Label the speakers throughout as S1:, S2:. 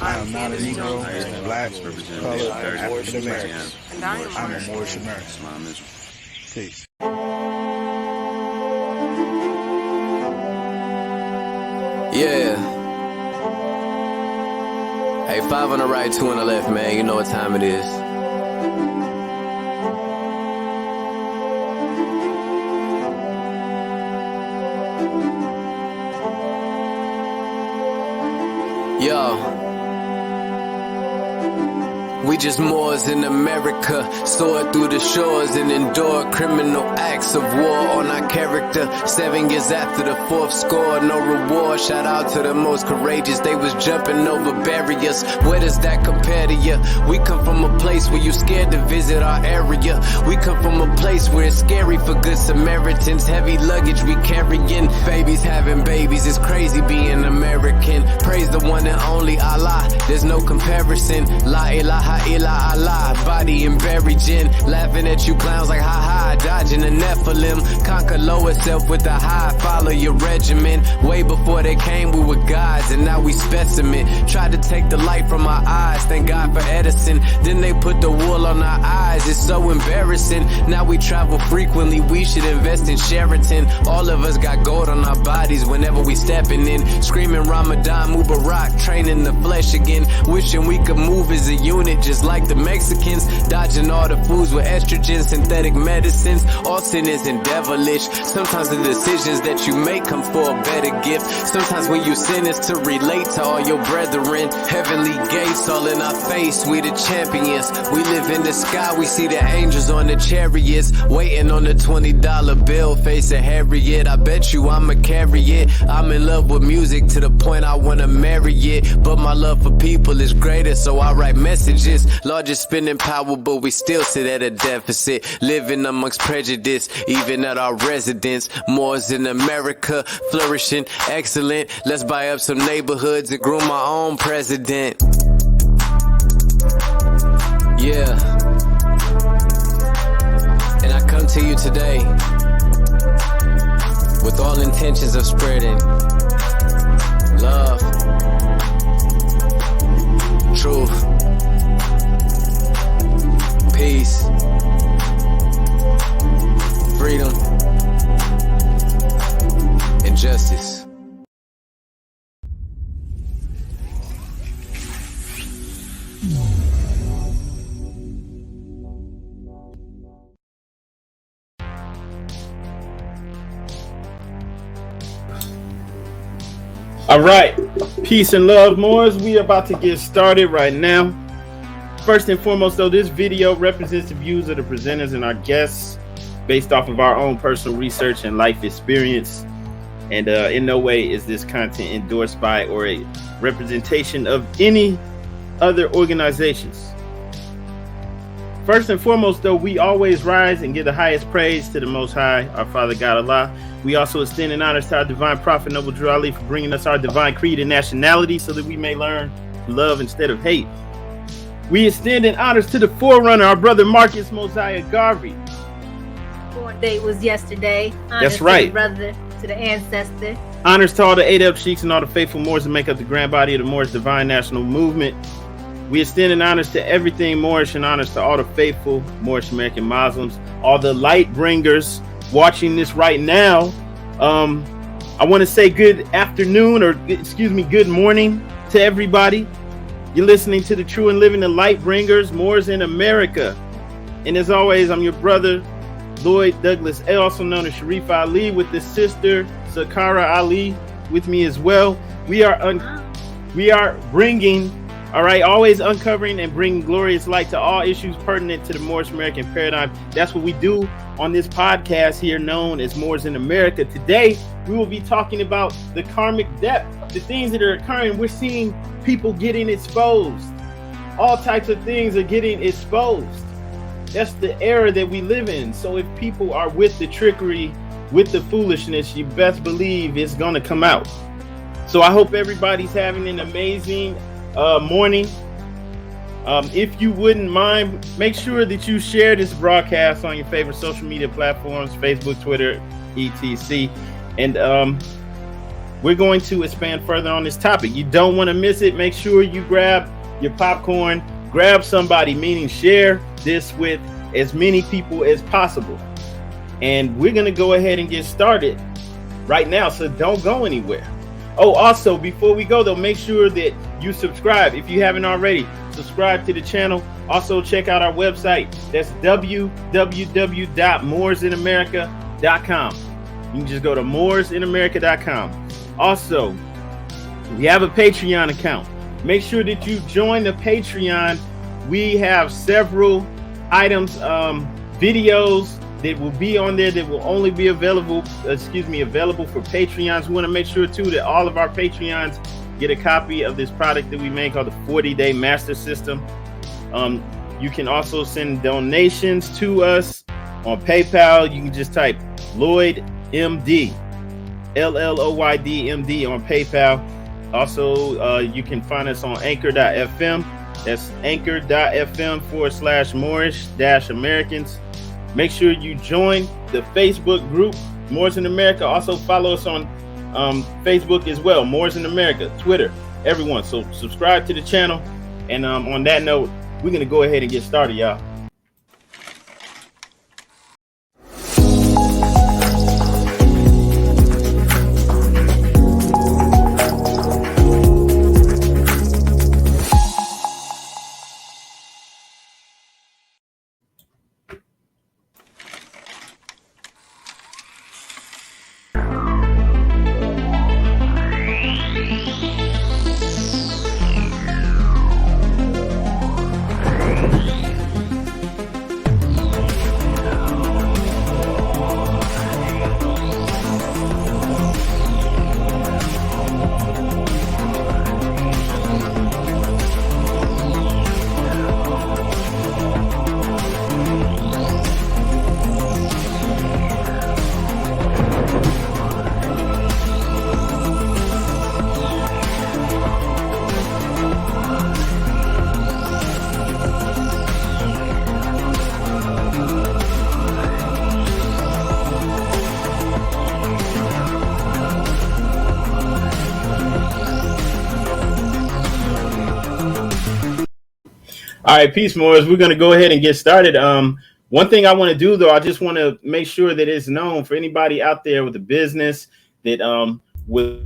S1: I am not a negro, black, colored, African American. I'm a moorish American. Peace.
S2: Yeah. Hey, 5 on the right, 2 on the left, man. You know what time it is. Yo. We just Moors in America, soared through the shores and endured criminal acts of war on our character. 7 years after the 4th score, no reward. Shout out to the most courageous, they was jumping over barriers. Where does that compare to you? We come from a place where you scared to visit our area. We come from a place where it's scary for good Samaritans. Heavy luggage we carrying, babies having babies. It's crazy being American. Praise the one and only Allah, there's no comparison. La ilaha illa Allah, body and buried gin. Laughing at you clowns like ha-ha, dodging the Nephilim. Conquer lower self with the high, follow your regimen. Way before they came we were gods and now we specimen. Tried to take the light from our eyes, thank God for Edison. Then they put the wool on our eyes, it's so embarrassing. Now we travel frequently, we should invest in Sheraton. All of us got gold on our bodies whenever we stepping in. Screaming Ramadan, Mubarak, training the flesh again. Wishing we could move as a unit just like the Mexicans, dodging all the foods with estrogen, synthetic medicines. All sin isn't devilish. Sometimes the decisions that you make come for a better gift. Sometimes when you sin is to relate to all your brethren. Heavenly gates all in our face, we the champions. We live in the sky, we see the angels on the chariots, waiting on the $20 bill, facing Harriet. I bet you I'ma carry it. I'm in love with music to the point I wanna marry it. But my love for people is greater, so I write messages. Largest spending power, but we still sit at a deficit. Living amongst prejudice, even at our residence. Moors in America, flourishing, excellent. Let's buy up some neighborhoods and groom our own president. Yeah. And I come to you today with all intentions of spreading love, truth, peace, freedom, and justice.
S3: All right, peace and love, Moors. We are about to get started right now. First and foremost, though, this video represents the views of the presenters and our guests based off of our own personal research and life experience. And in no way is this content endorsed by or a representation of any other organizations. First and foremost, though, we always rise and give the highest praise to the Most High, our Father God Allah. We also extend an honor to our divine prophet, Noble Drew Ali, for bringing us our divine creed and nationality so that we may learn love instead of hate. We extend an honors to the forerunner, our brother Marcus Mosiah Garvey.
S4: Born date was yesterday. Honors
S3: That's right.
S4: To the brother, to the ancestor.
S3: Honors to all the 8 Sheiks and all the faithful Moors that make up the grand body of the Moorish Divine National Movement. We extend an honors to everything Moorish and honors to all the faithful Moorish American Muslims, all the light bringers watching this right now. I want to say good afternoon, or excuse me, good morning to everybody. You're listening to the True and Living the Light Bringers, Moors in America. And as always, I'm your brother, Lloyd Douglas, also known as Sharif Ali, with his sister, Sakara Ali, with me as well. We are bringing, all right, always uncovering and bringing glorious light to all issues pertinent to the Moorish American paradigm. That's what we do on this podcast here known as Moors in America. Today, we will be talking about the karmic depth, the things that are occurring. We're seeing people getting exposed. All types of things are getting exposed. That's the era that we live in. So if people are with the trickery, with the foolishness, you best believe it's going to come out. So I hope everybody's having an amazing morning. If you wouldn't mind, make sure that you share this broadcast on your favorite social media platforms, Facebook, Twitter, etc. And we're going to expand further on this topic. You don't want to miss it. Make sure you grab your popcorn, grab somebody, meaning share this with as many people as possible. And we're going to go ahead and get started right now, so don't go anywhere. Oh, also, before we go, though, make sure that you subscribe. If you haven't already, subscribe to the channel. Also, check out our website. That's www.moorsinamerica.com. You can just go to moorsinamerica.com. Also, we have a Patreon account. Make sure that you join the Patreon. We have several items, videos that will be on there that will only be available for Patreons. We want to make sure too that all of our Patreons get a copy of this product that we make called the 40-day master system. You can also send donations to us on PayPal. You can just type Lloyd MD, LLOYD MD on PayPal. Also, you can find us on anchor.fm. That's anchor.fm/Moorish-Americans. Make sure you join the Facebook group, Moors in America. Also follow us on Facebook as well, Moors in America, Twitter, everyone. So subscribe to the channel. And on that note, we're going to go ahead and get started, y'all. All right, peace, Moors. We're going to go ahead and get started. One thing I want to do, though, I just want to make sure that it's known for anybody out there with a business that will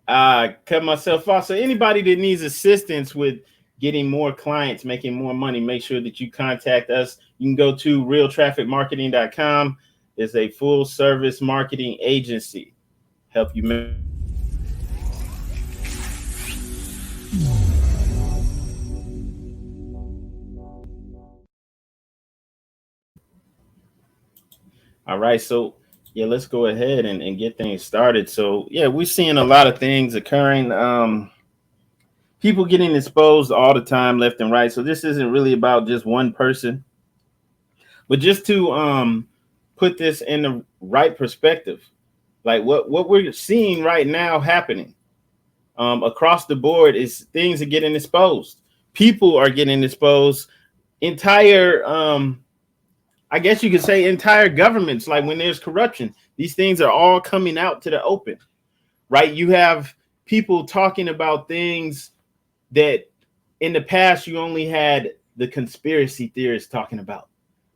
S3: cut myself off. So anybody that needs assistance with getting more clients, making more money, make sure that you contact us. You can go to realtrafficmarketing.com. It's a full service marketing agency. Help you make. All right, so yeah, let's go ahead and get things started. So yeah, we're seeing a lot of things occurring. People getting exposed all the time, left and right. So this isn't really about just one person, but just to put this in the right perspective, like what we're seeing right now happening across the board is things are getting exposed. People are getting exposed. Entire, I guess you could say entire governments, like when there's corruption, these things are all coming out to the open, right? You have people talking about things that in the past you only had the conspiracy theorists talking about,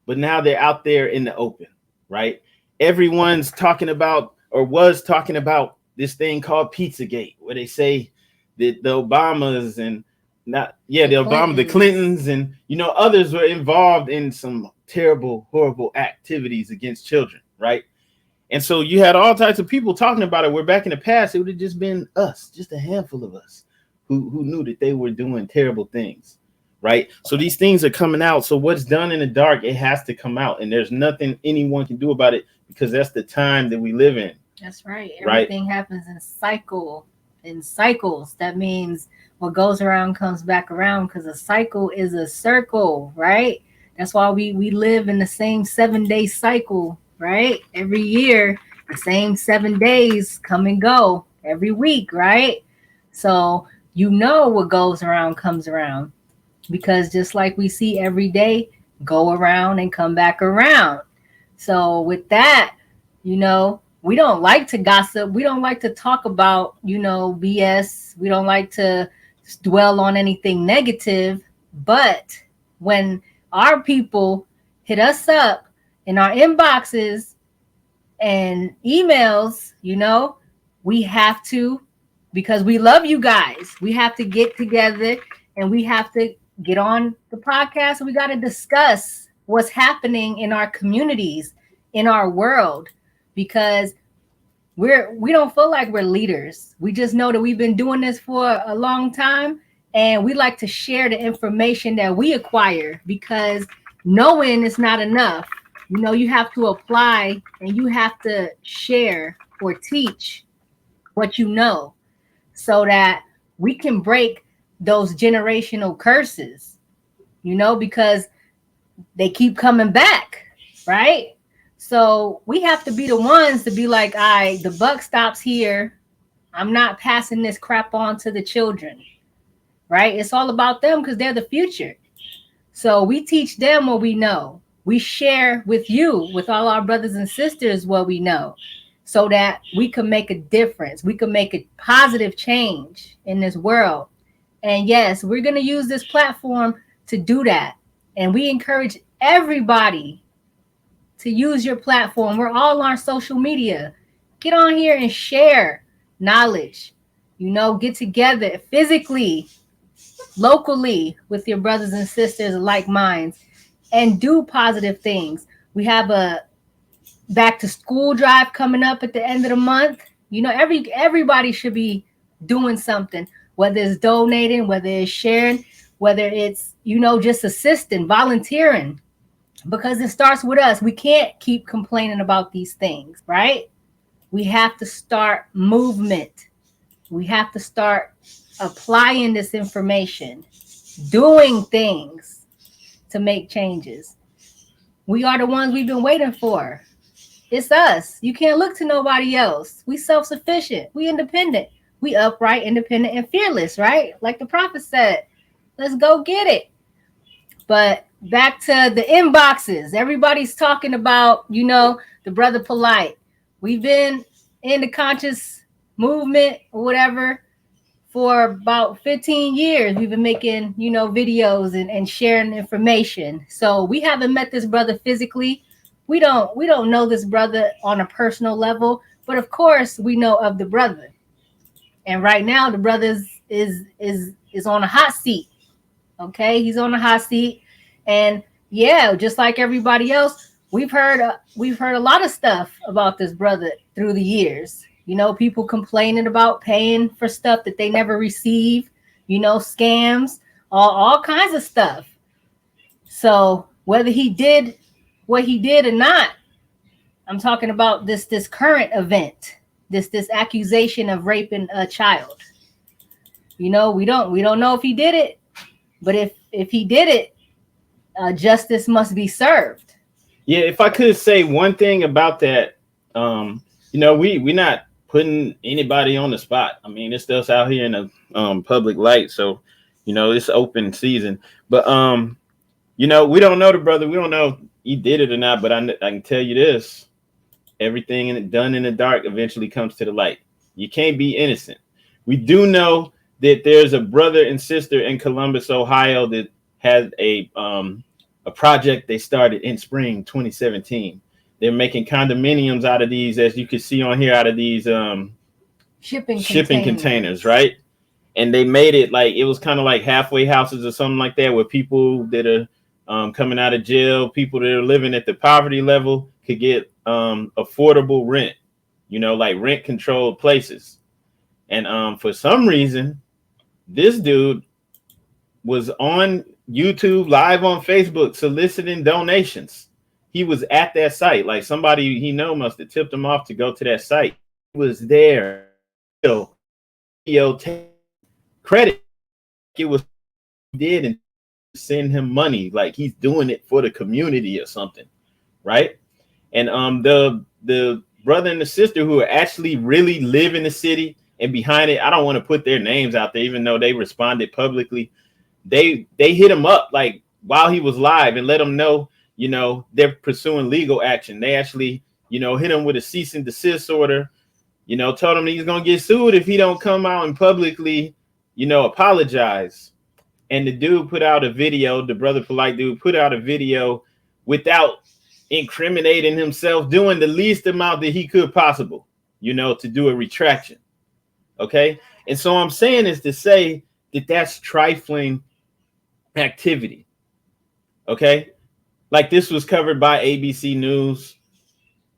S3: but now they're out there in the open, right? Everyone's talking about or was talking about this thing called Pizzagate, where they say that the Obamas and the Clintons and, others were involved in some terrible, horrible activities against children, right? And so you had all types of people talking about it, where back in the past, it would have just been us, just a handful of us who knew that they were doing terrible things, right? So these things are coming out. So what's done in the dark, it has to come out. And there's nothing anyone can do about it, because that's the time that we live in.
S4: That's right. Everything happens in cycles. That means what goes around comes back around, because a cycle is a circle, right? That's why we live in the same 7-day cycle, right? Every year, the same 7 days come and go every week, right? So what goes around comes around. because just like we see every day, go around and come back around. So with that, we don't like to gossip. We don't like to talk about, BS. We don't like to dwell on anything negative. But when our people hit us up in our inboxes and emails, we have to, because we love you guys, we have to get together and we have to get on the podcast. We got to discuss what's happening in our communities, in our world, because we don't feel like we're leaders. We just know that we've been doing this for a long time, and we like to share the information that we acquire, because knowing is not enough. You have to apply and you have to share or teach what you know, so that we can break those generational curses, because they keep coming back, right? So we have to be the ones to be like, all right, the buck stops here. I'm not passing this crap on to the children, right? It's all about them because they're the future. So we teach them what we know. We share with you, with all our brothers and sisters, what we know, so that we can make a difference. We can make a positive change in this world. And yes, we're going to use this platform to do that. And we encourage everybody to use your platform. We're all on social media. Get on here and share knowledge. Get together physically, locally, with your brothers and sisters of like minds, and do positive things. We have a back to school drive coming up at the end of the month. Everybody should be doing something, whether it's donating, whether it's sharing, whether it's, just assisting, volunteering, because it starts with us. We can't keep complaining about these things, right? We have to start movement. We have to start applying this information, doing things to make changes. We are the ones we've been waiting for. It's us. You can't look to nobody else. We self-sufficient. We independent. We upright, independent, and fearless, right? Like the prophet said, let's go get it. But back to the inboxes. Everybody's talking about, the brother Polite. We've been in the conscious movement or whatever for about 15 years. We've been making, videos and sharing information. So we haven't met this brother physically. We don't know this brother on a personal level, but of course we know of the brother. And right now the brother is on a hot seat. Okay, he's on a hot seat, and yeah, just like everybody else, we've heard a lot of stuff about this brother through the years. People complaining about paying for stuff that they never receive. Scams, all kinds of stuff. So whether he did what he did or not, I'm talking about this current event, this accusation of raping a child. We don't know if he did it, but if he did it, justice must be served.
S3: Yeah, if I could say one thing about that, we're not putting anybody on the spot. I mean, this stuff's out here in the public light, so it's open season. But we don't know the brother. We don't know if he did it or not. But I can tell you this: everything done in the dark eventually comes to the light. You can't be innocent. We do know that there's a brother and sister in Columbus, Ohio, that had a project they started in spring 2017. They're making condominiums out of these, as you can see on here, out of these shipping containers, right? And they made it like it was kind of like halfway houses or something like that, where people that are coming out of jail, people that are living at the poverty level could get affordable rent, like rent controlled places. And for some reason, this dude was on YouTube, live on Facebook, soliciting donations. He was at that site. Like somebody he must have tipped him off to go to that site. He was there. Credit. It was he did and send him money. Like he's doing it for the community or something. Right. And the brother and the sister who actually really live in the city and behind it, I don't want to put their names out there, even though they responded publicly. they hit him up like while he was live and let him know, you know, they're pursuing legal action. They actually, you know, hit him with a cease and desist order, you know, told him he's going to get sued if he don't come out and publicly, you know, apologize. And the dude put out a video, the brother polite dude put out a video without incriminating himself, doing the least amount that he could possible, you know, to do a retraction. Okay. And so I'm saying is to say that that's trifling activity. Okay. Like this was covered by ABC News.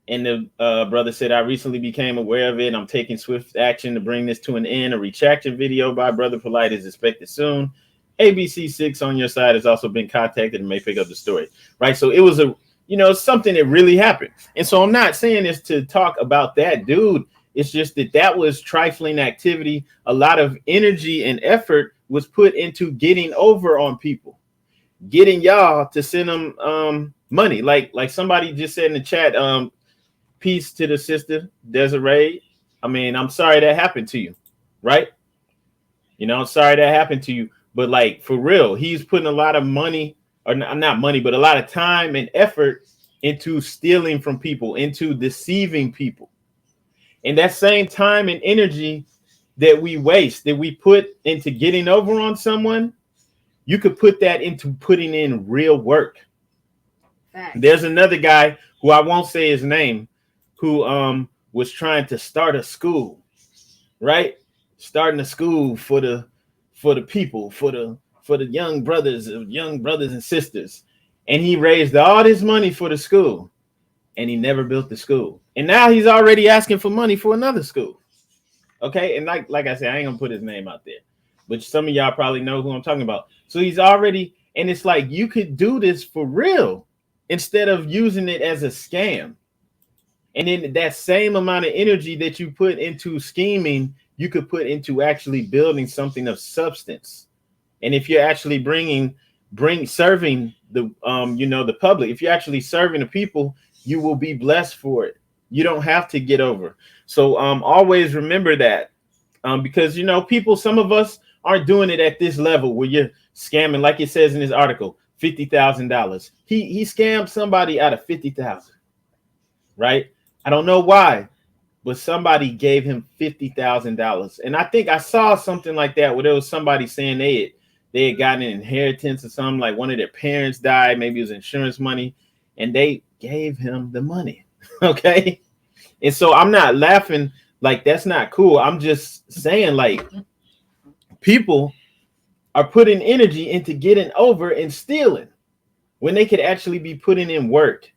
S3: And the brother said, I recently became aware of it. I'm taking swift action to bring this to an end. A retraction video by Brother Polite is expected soon. ABC6 on your side has also been contacted and may pick up the story. Right. So it was a, you know, something that really happened. And so I'm not saying this to talk about that dude. It's just that that was trifling activity. A lot of energy and effort was put into getting over on people, getting y'all to send them money. Like somebody just said in the chat, peace to the sister Desiree. I mean, I'm sorry that happened to you, right? You know, I'm sorry that happened to you. But like for real, he's putting a lot of money, or not money, but a lot of time and effort into stealing from people, into deceiving people. And that same time and energy that we waste, that we put into getting over on someone, you could put that into putting in real work. Right. There's another guy who I won't say his name, who was trying to start a school, right? Starting a school for the people, for the young brothers and sisters. And he raised all this money for the school, and he never built the school. And now he's already asking for money for another school. Okay. And like I said, I ain't gonna put his name out there, but some of y'all probably know who I'm talking about. So he's already, and it's like, you could do this for real instead of using it as a scam. And then that same amount of energy that you put into scheming, you could put into actually building something of substance. And if you're actually serving the, you know, the public, if you're actually serving the people, you will be blessed for it. You don't have to get over. So always remember that, because, you know, people, some of us aren't doing it at this level where you're scamming, like it says in this article, $50,000. He scammed somebody out of $50,000, right? I don't know why, but somebody gave him $50,000. And I think I saw something like that where there was somebody saying they had gotten an inheritance or something, like one of their parents died, maybe it was insurance money, and they gave him the money. Okay. And so I'm not laughing, like that's not cool. I'm just saying, like, people are putting energy into getting over and stealing when they could actually be putting in work.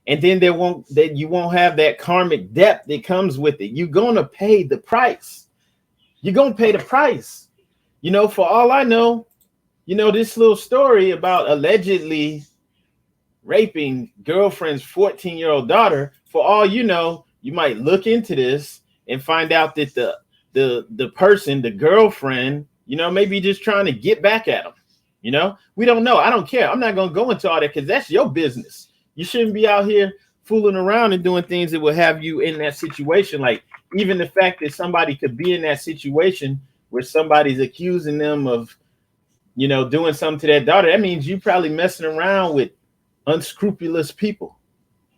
S3: And then you won't have that karmic debt that comes with it. You're gonna pay the price. You're gonna pay the price. You know, for all I know, you know, this little story about allegedly raping girlfriend's 14-year-old daughter, for all you know, you might look into this and find out that the person, the girlfriend, you know, maybe just trying to get back at him. You know, we don't know. I don't care. I'm not gonna go into all that because that's your business. You shouldn't be out here fooling around and doing things that will have you in that situation. Like even the fact that somebody could be in that situation where somebody's accusing them of, you know, doing something to their daughter, that means you probably messing around with unscrupulous people,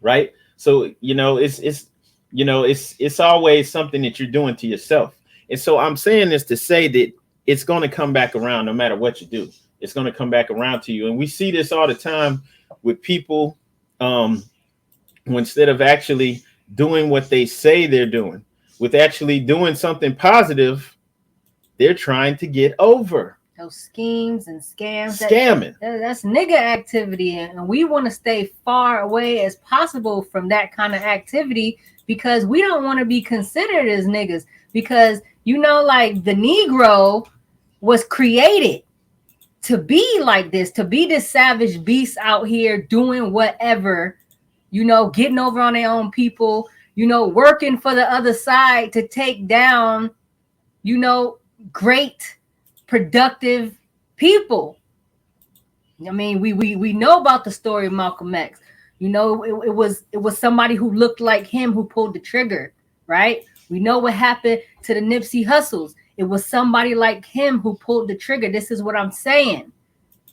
S3: right? So, you know, it's always something that you're doing to yourself. And so I'm saying this to say that it's going to come back around no matter what you do. It's going to come back around to you. And we see this all the time with people. Instead of actually doing what they say they're doing, with actually doing something positive, they're trying to get over.
S4: Those schemes and scams.
S3: Scamming.
S4: That's nigga activity. And we want to stay far away as possible from that kind of activity because we don't want to be considered as niggas. Because, you know, like the Negro was created to be like this, to be this savage beast out here doing whatever, you know, getting over on their own people, you know, working for the other side to take down, you know, great, productive people. I mean, we know about the story of Malcolm X. You know, it was somebody who looked like him who pulled the trigger, right? We know what happened to the Nipsey Hussles. It was somebody like him who pulled the trigger. This is what I'm saying.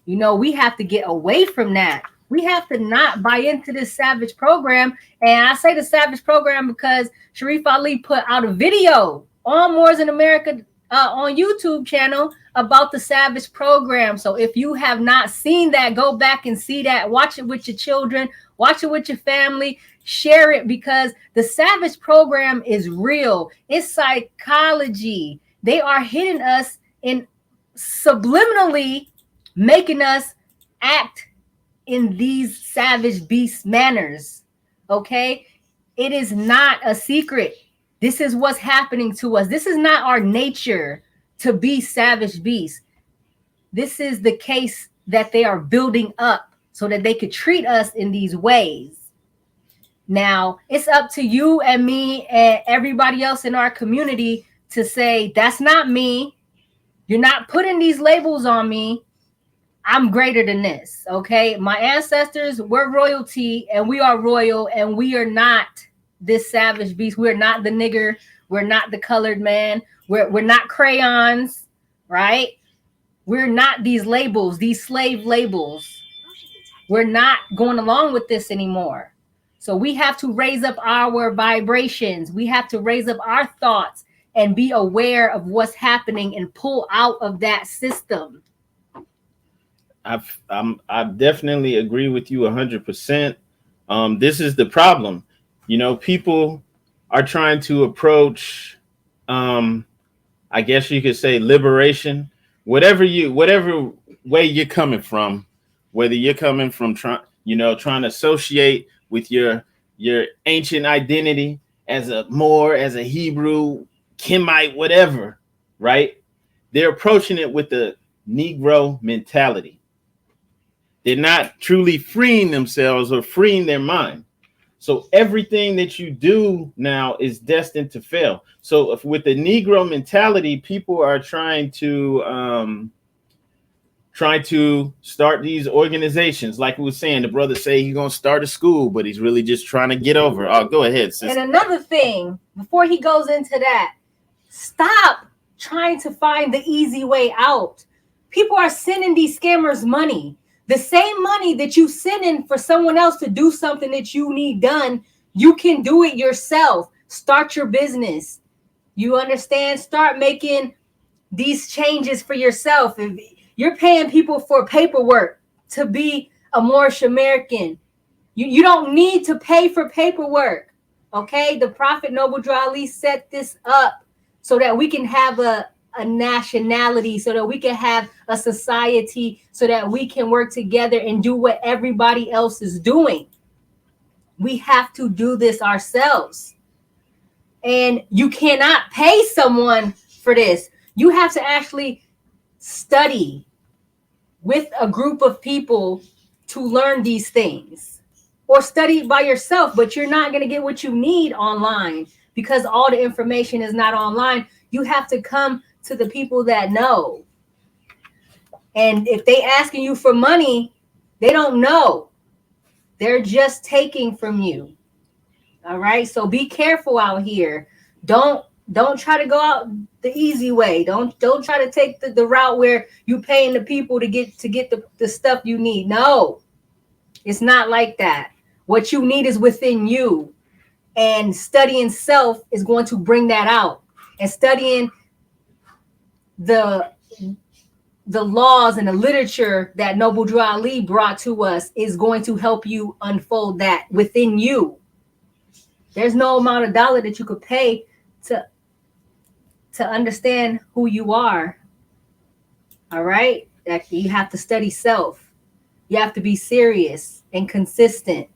S4: You know, we have to get away from that. We have to not buy into this savage program. And I say the savage program because Sharif Ali put out a video on Moors in America on YouTube channel about the savage program. So if you have not seen that, go back and see that. Watch it with your children. Watch it with your family. Share it, because the savage program is real. It's psychology. They are hitting us in subliminally making us act in these savage beast manners. Okay, it is not a secret. This is what's happening to us. This is not our nature to be savage beasts. This is the case that they are building up so that they could treat us in these ways. Now, it's up to you and me and everybody else in our community to say, that's not me. You're not putting these labels on me. I'm greater than this, okay? My ancestors were royalty, and we are royal, and we are not this savage beast. We're not the nigger. We're not the colored man. We're not crayons, right? We're not these labels, these slave labels. We're not going along with this anymore. So we have to raise up our vibrations. We have to raise up our thoughts and be aware of what's happening and pull out of that system.
S3: I definitely agree with you 100%. This is the problem. You know, people are trying to approach, I guess you could say, liberation. Whatever way you're coming from, whether you're coming from trying to associate with your ancient identity as a Moor, as a Hebrew, Kimite, whatever, right? They're approaching it with the Negro mentality. They're not truly freeing themselves or freeing their mind. So everything that you do now is destined to fail. So if with the Negro mentality, people are trying to start these organizations. Like we were saying, the brother say he's going to start a school, but he's really just trying to get over. Oh, go ahead, sister.
S4: And another thing, before he goes into that, stop trying to find the easy way out. People are sending these scammers money. The same money that you send in for someone else to do something that you need done, you can do it yourself. Start your business. You understand? Start making these changes for yourself. If you're paying people for paperwork to be a Moorish American, you don't need to pay for paperwork. Okay? The Prophet Noble Drew Ali set this up so that we can have a nationality, so that we can have a society, so that we can work together and do what everybody else is doing. We have to do this ourselves. And you cannot pay someone for this. You have to actually study with a group of people to learn these things, or study by yourself, but you're not going to get what you need online because all the information is not online. You have to come to the people that know. And if they asking you for money, they don't know. They're just taking from you. All right. So be careful out here. Don't try to go out the easy way. Don't try to take the route where you paying the people to get the stuff you need. No, it's not like that. What you need is within you. And studying self is going to bring that out. And studying the laws and the literature that Noble Drew Ali brought to us is going to help you unfold that within you. There's no amount of dollar that you could pay to understand who you are. All right? That you have to study self. You have to be serious and consistent.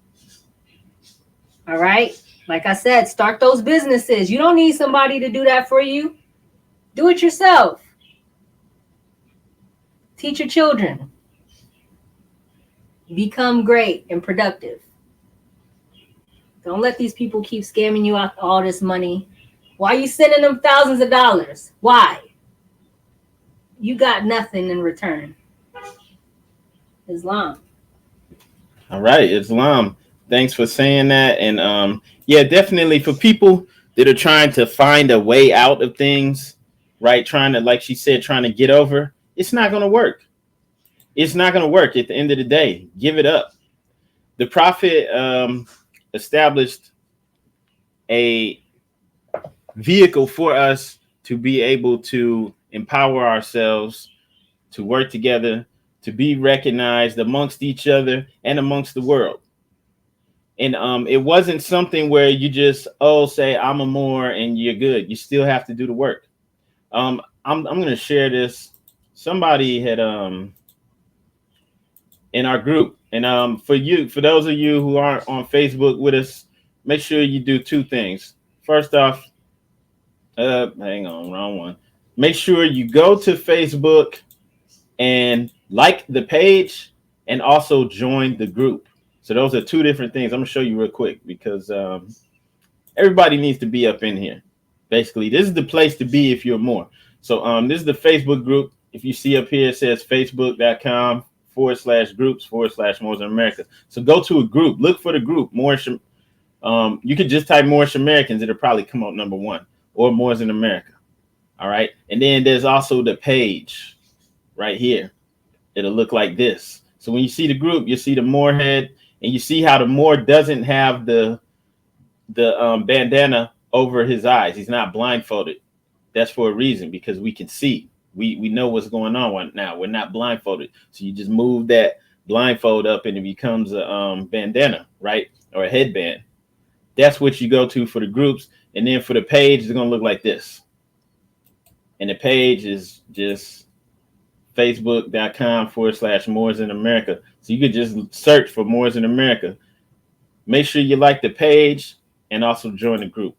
S4: All right? Like I said, start those businesses. You don't need somebody to do that for you. Do it yourself. Teach your children. Become great and productive. Don't let these people keep scamming you out all this money. Why are you sending them thousands of dollars? Why? You got nothing in return. Islam.
S3: All right, Islam. Thanks for saying that. And yeah, definitely for people that are trying to find a way out of things, right? Trying to, like she said, trying to get over. It's not going to work. It's not going to work at the end of the day. Give it up. The prophet established a vehicle for us to be able to empower ourselves, to work together, to be recognized amongst each other and amongst the world. And it wasn't something where you just say I'm a Moor and you're good. You still have to do the work. I'm going to share this. Somebody had in our group, and for those of you who aren't on Facebook with us, make sure you do two things. First off, hang on, wrong one. Make sure you go to Facebook and like the page and also join the group. So those are two different things. I'm gonna show you real quick because everybody needs to be up in here. Basically, this is the place to be if you're more. So this is the Facebook group. If you see up here, it says facebook.com/groups/Moors in America. So go to a group. Look for the group. Moorish. You could just type Moorish Americans. It'll probably come up number one, or Moors in America. All right. And then there's also the page right here. It'll look like this. So when you see the group, you see the Moor head, and you see how the Moor doesn't have the bandana over his eyes. He's not blindfolded. That's for a reason, because we can see. We know what's going on right now. We're not blindfolded. So you just move that blindfold up and it becomes a bandana, right? Or a headband. That's what you go to for the groups. And then for the page, it's going to look like this. And the page is just facebook.com/Moors in America. So you could just search for Moors in America. Make sure you like the page and also join the group.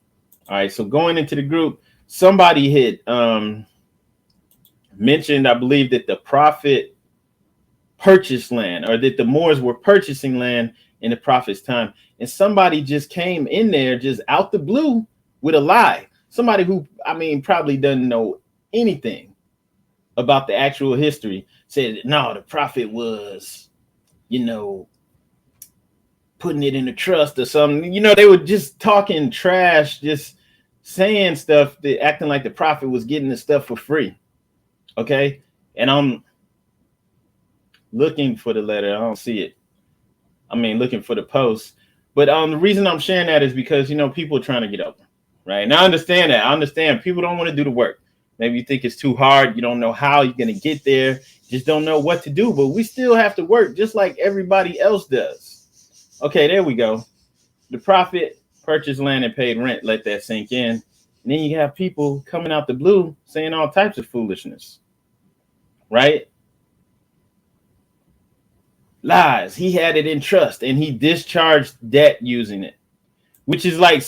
S3: All right. So going into the group, somebody had mentioned, I believe, that the prophet purchased land, or that the Moors were purchasing land in the prophet's time. And somebody just came in there just out the blue with a lie. Somebody who, probably doesn't know anything about the actual history said, no, the prophet was, putting it in a trust or something. They were just talking trash, just saying stuff, that acting like the prophet was getting the stuff for free. Okay. And I'm looking for the letter. I don't see it. Looking for the post. But the reason I'm sharing that is because, people are trying to get over. Right. And I understand that. I understand people don't want to do the work. Maybe you think it's too hard. You don't know how you're going to get there. Just don't know what to do. But we still have to work just like everybody else does. Okay, there we go. The prophet purchased land and paid rent. Let that sink in. And then you have people coming out the blue saying all types of foolishness. Right? Lies. He had it in trust and he discharged debt using it, which is like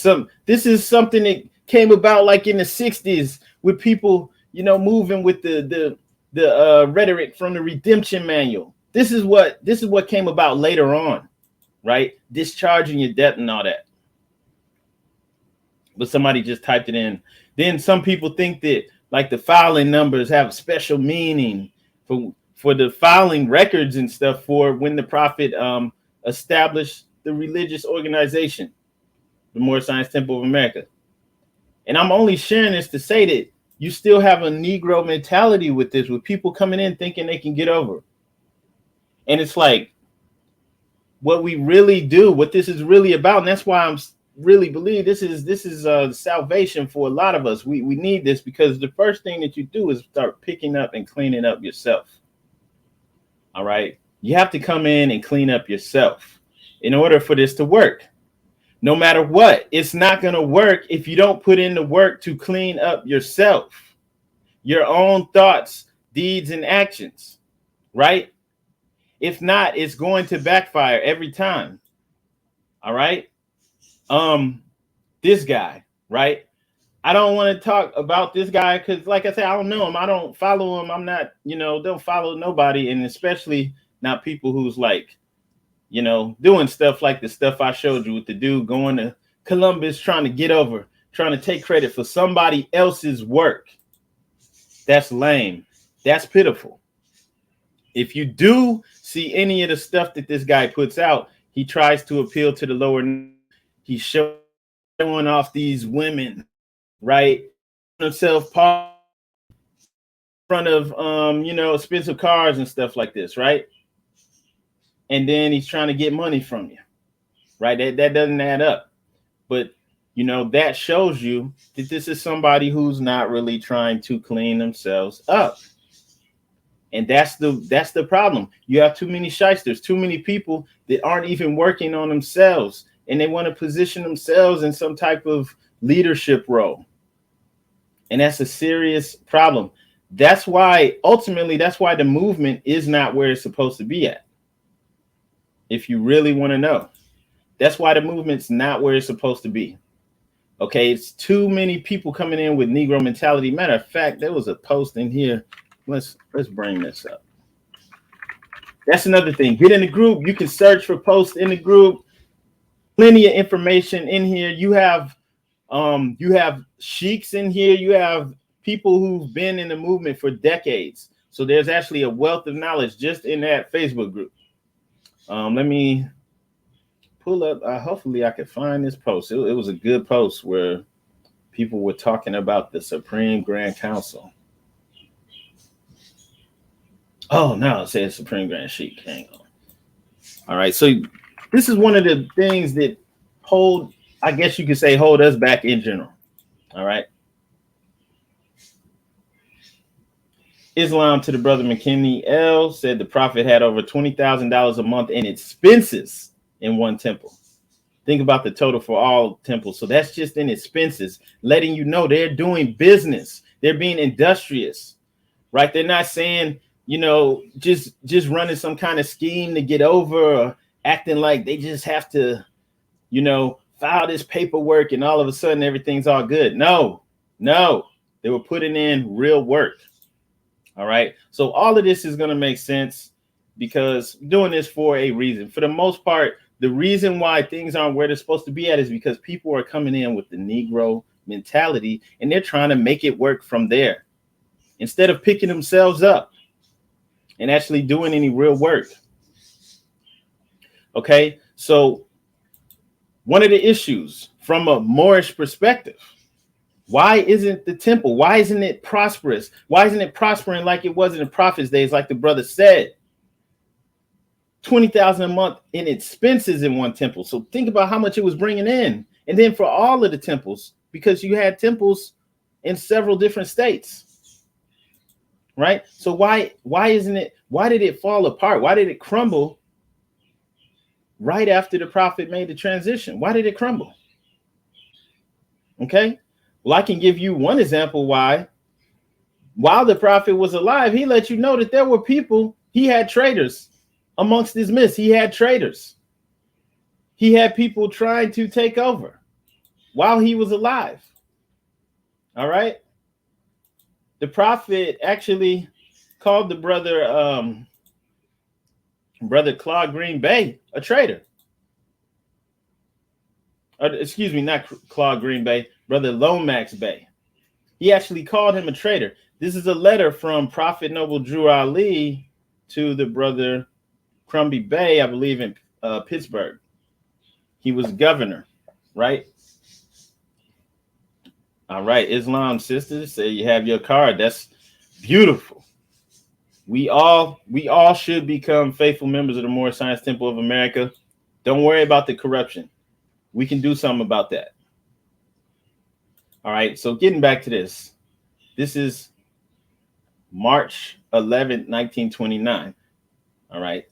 S3: this is something that came about like in the 60s with people, moving with the rhetoric from the redemption manual. This is what came about later on, right? Discharging your debt and all that. But somebody just typed it in. Then some people think that like the filing numbers have a special meaning for the filing records and stuff for when the prophet established the religious organization, the Moorish Science Temple of America. And I'm only sharing this to say that you still have a Negro mentality with this, with people coming in thinking they can get over. And it's like what we really do, what this is really about. And that's why I'm really believe this is salvation for a lot of us. We need this, because the first thing that you do is start picking up and cleaning up yourself. All right. You have to come in and clean up yourself in order for this to work. No matter what, it's not going to work if you don't put in the work to clean up yourself, your own thoughts, deeds, and actions, right? If not, it's going to backfire every time. All right. This guy, right? I don't want to talk about this guy because, like I said, I don't know him. I don't follow him. I'm not, don't follow nobody, and especially not people who's like, doing stuff like the stuff I showed you with the dude going to Columbus, trying to get over, trying to take credit for somebody else's work. That's lame. That's pitiful. If you do see any of the stuff that this guy puts out, he tries to appeal to the lower. He's showing off these women, right? Himself front of expensive cars and stuff like this, right? And then he's trying to get money from you, right? That doesn't add up. But that shows you that this is somebody who's not really trying to clean themselves up. And that's the problem. You have too many shysters, too many people that aren't even working on themselves, and they want to position themselves in some type of leadership role. And that's a serious problem. That's why the movement is not where it's supposed to be at. If you really want to know, that's why the movement's not where it's supposed to be. Okay, it's too many people coming in with Negro mentality. Matter of fact, there was a post in here. Let's bring this up. That's another thing. Get in the group. You can search for posts in the group. Plenty of information in here. You have sheiks in here. You have people who've been in the movement for decades. So there's actually a wealth of knowledge just in that Facebook group. Let me pull up. Hopefully I could find this post. It was a good post where people were talking about the Supreme Grand Council. Oh, no, it says Supreme Grand Sheik. Hang on. All right. So this is one of the things that hold us back in general. All right. Islam to the brother McKinney L said the prophet had over $20,000 a month in expenses in one temple. Think about the total for all temples. So that's just in expenses, letting you know they're doing business. They're being industrious, right? They're not saying, just running some kind of scheme to get over or acting like they just have to, file this paperwork and all of a sudden everything's all good. No, they were putting in real work. All right. So all of this is going to make sense because I'm doing this for a reason. For the most part, the reason why things aren't where they're supposed to be at is because people are coming in with the Negro mentality and they're trying to make it work from there instead of picking themselves up and actually doing any real work. Okay, so one of the issues from a Moorish perspective, why isn't the temple, why isn't it prosperous? Why isn't it prospering like it was in the prophet's days, like the brother said? 20,000 a month in expenses in one temple. So think about how much it was bringing in. And then for all of the temples, because you had temples in several different states. Right? So why did it fall apart? Why did it crumble right after the prophet made the transition? Why did it crumble? Okay. Well, I can give you one example why. While the prophet was alive, he let you know that there were people, he had traitors amongst his midst. He had traitors. He had people trying to take over while he was alive. All right. The prophet actually called the brother Claude Green Bay a traitor. Excuse me, not Claude Green Bay, brother Lomax Bay. He actually called him a traitor. This is a letter from Prophet Noble Drew Ali to the brother Crumby Bay, I believe in Pittsburgh. He was governor, right? All right, Islam sisters, say you have your card. That's beautiful. We all should become faithful members of the Moorish Science Temple of America. Don't worry about the corruption. We can do something about that. All right, so getting back to this. This is March 11th, 1929. All right.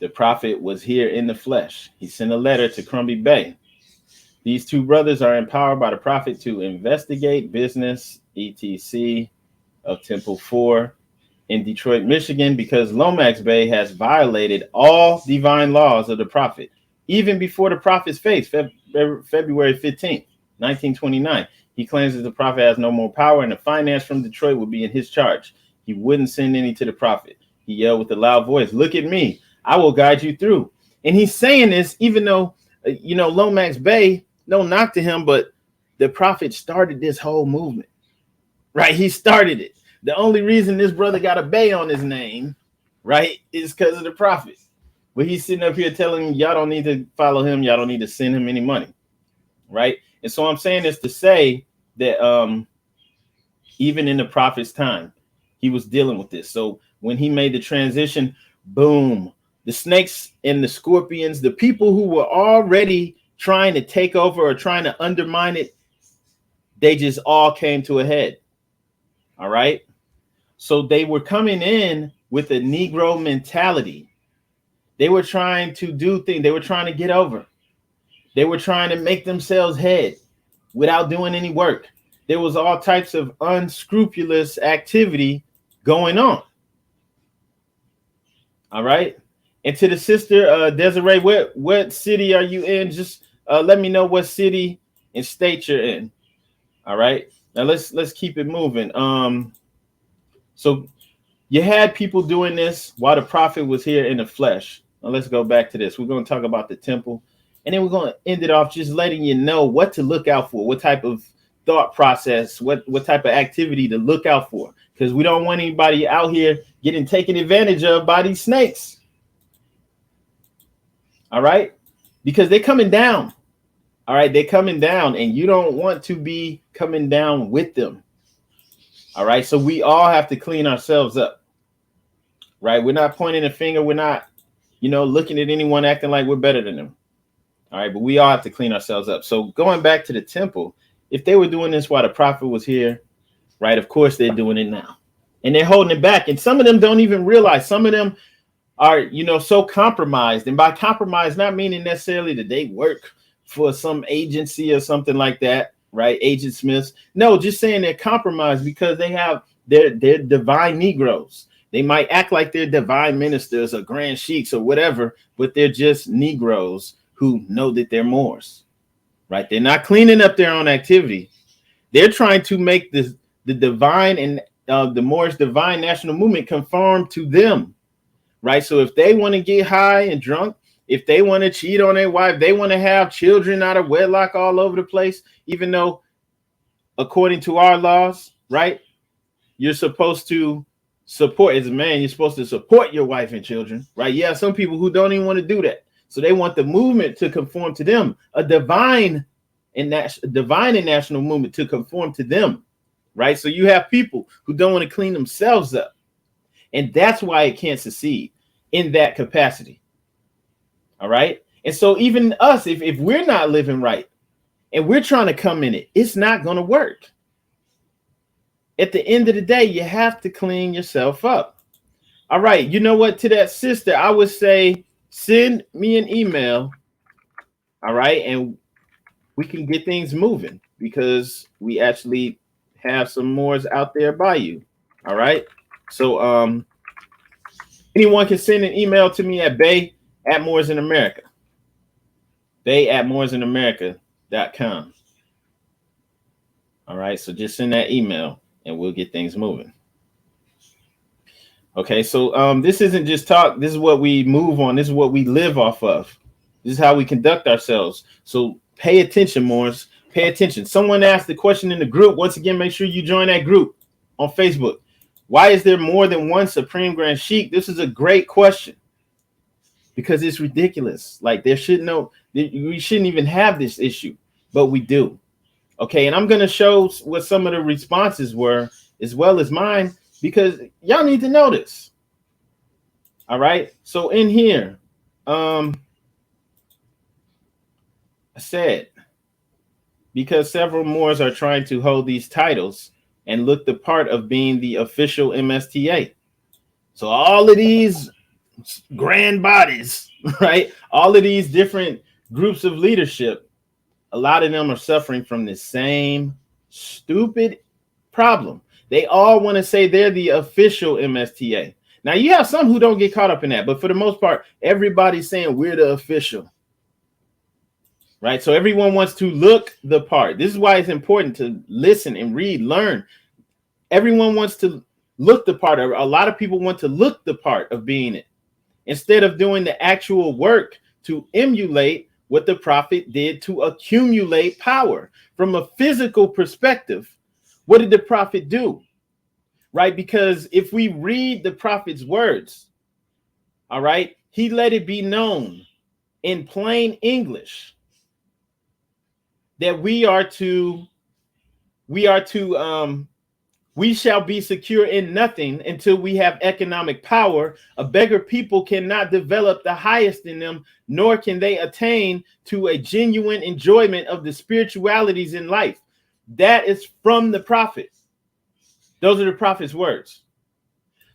S3: The prophet was here in the flesh. He sent a letter to Crumby Bay. These two brothers are empowered by the prophet to investigate business, etc. of Temple 4 in Detroit, Michigan, because Lomax Bay has violated all divine laws of the prophet, even before the prophet's face, February 15th, 1929. He claims that the prophet has no more power and the finance from Detroit would be in his charge. He wouldn't send any to the prophet. He yelled with a loud voice, "Look at me. I will guide you through." And he's saying this even though, Lomax Bay, no knock to him, but the prophet started this whole movement, right? He started it. The only reason this brother got a Bay on his name, right, is because of the prophet. But he's sitting up here telling him, y'all don't need to follow him. Y'all don't need to send him any money, right? And so I'm saying this to say that even in the prophet's time, he was dealing with this. So when he made the transition, boom, the snakes and the scorpions, the people who were already trying to take over or trying to undermine it, they just all came to a head. All right. So they were coming in with a Negro mentality. They were trying to do things. They were trying to get over. They were trying to make themselves head without doing any work. There was all types of unscrupulous activity going on. All right. And to the sister, Desiree, what city are you in? Just let me know what city and state you're in. All right. Now let's keep it moving. So you had people doing this while the prophet was here in the flesh. Now let's go back to this. We're going to talk about the temple, and then we're going to end it off just letting you know what to look out for, what type of thought process, what type of activity to look out for, because we don't want anybody out here getting taken advantage of by these snakes. All right, because they're coming down. All right, they're coming down, and you don't want to be coming down with them. All right, so we all have to clean ourselves up. Right, we're not pointing a finger. We're not, looking at anyone acting like we're better than them. All right, but we all have to clean ourselves up. So going back to the temple, if they were doing this while the prophet was here, right, of course they're doing it now. And they're holding it back. And some of them don't even realize. Some of them are, so compromised. And by compromise, not meaning necessarily that they work for some agency or something like that, right? Agent Smiths. No, just saying they're compromised because they have they're divine Negroes. They might act like they're divine ministers or grand sheiks or whatever, but they're just Negroes who know that they're Moors, right? They're not cleaning up their own activity. They're trying to make the divine and the Moorish divine national movement conform to them, right? So if they want to get high and drunk, if they want to cheat on their wife, they want to have children out of wedlock all over the place, even though according to our laws, right, you're supposed to support, as a man, you're supposed to support your wife and children, right? Yeah, some people who don't even want to do that. So they want the movement to conform to them, a divine and national movement to conform to them, right? So you have people who don't want to clean themselves up. And that's why it can't succeed in that capacity. All right. And so even us, if we're not living right and we're trying to come in it, it's not going to work. At the end of the day, you have to clean yourself up. All right. You know what? To that sister, I would say send me an email. All right. And we can get things moving because we actually have some Moors out there by you. All right. So anyone can send an email to me at bay@moorsinamerica. bay@moorsinamerica.com. All right. So just send that email and we'll get things moving. Okay. So this isn't just talk. This is what we move on. This is what we live off of. This is how we conduct ourselves. So pay attention, Moors. Pay attention. Someone asked the question in the group. Once again, make sure you join that group on Facebook. Why is there more than one Supreme Grand Sheik? This is a great question because it's ridiculous. Like we shouldn't even have this issue, but we do. Okay, and I'm going to show what some of the responses were as well as mine because y'all need to know this. All right, so in here, I said, because several Moors are trying to hold these titles and look the part of being the official MSTA. So all of these grand bodies, right? All of these different groups of leadership, a lot of them are suffering from the same stupid problem. They all want to say they're the official MSTA. Now you have some who don't get caught up in that, but for the most part, everybody's saying we're the official. Right. So everyone wants to look the part. This is why it's important to listen and read, learn. Everyone wants to look the part. A lot of people want to look the part of being it instead of doing the actual work to emulate what the prophet did to accumulate power. From a physical perspective, what did the prophet do? Right. Because if we read the prophet's words, all right, he let it be known in plain English that we are to We shall be secure in nothing until we have economic power. A beggar people cannot develop the highest in them, nor can they attain to a genuine enjoyment of the spiritualities in life. That is from the prophet. Those are the prophet's words.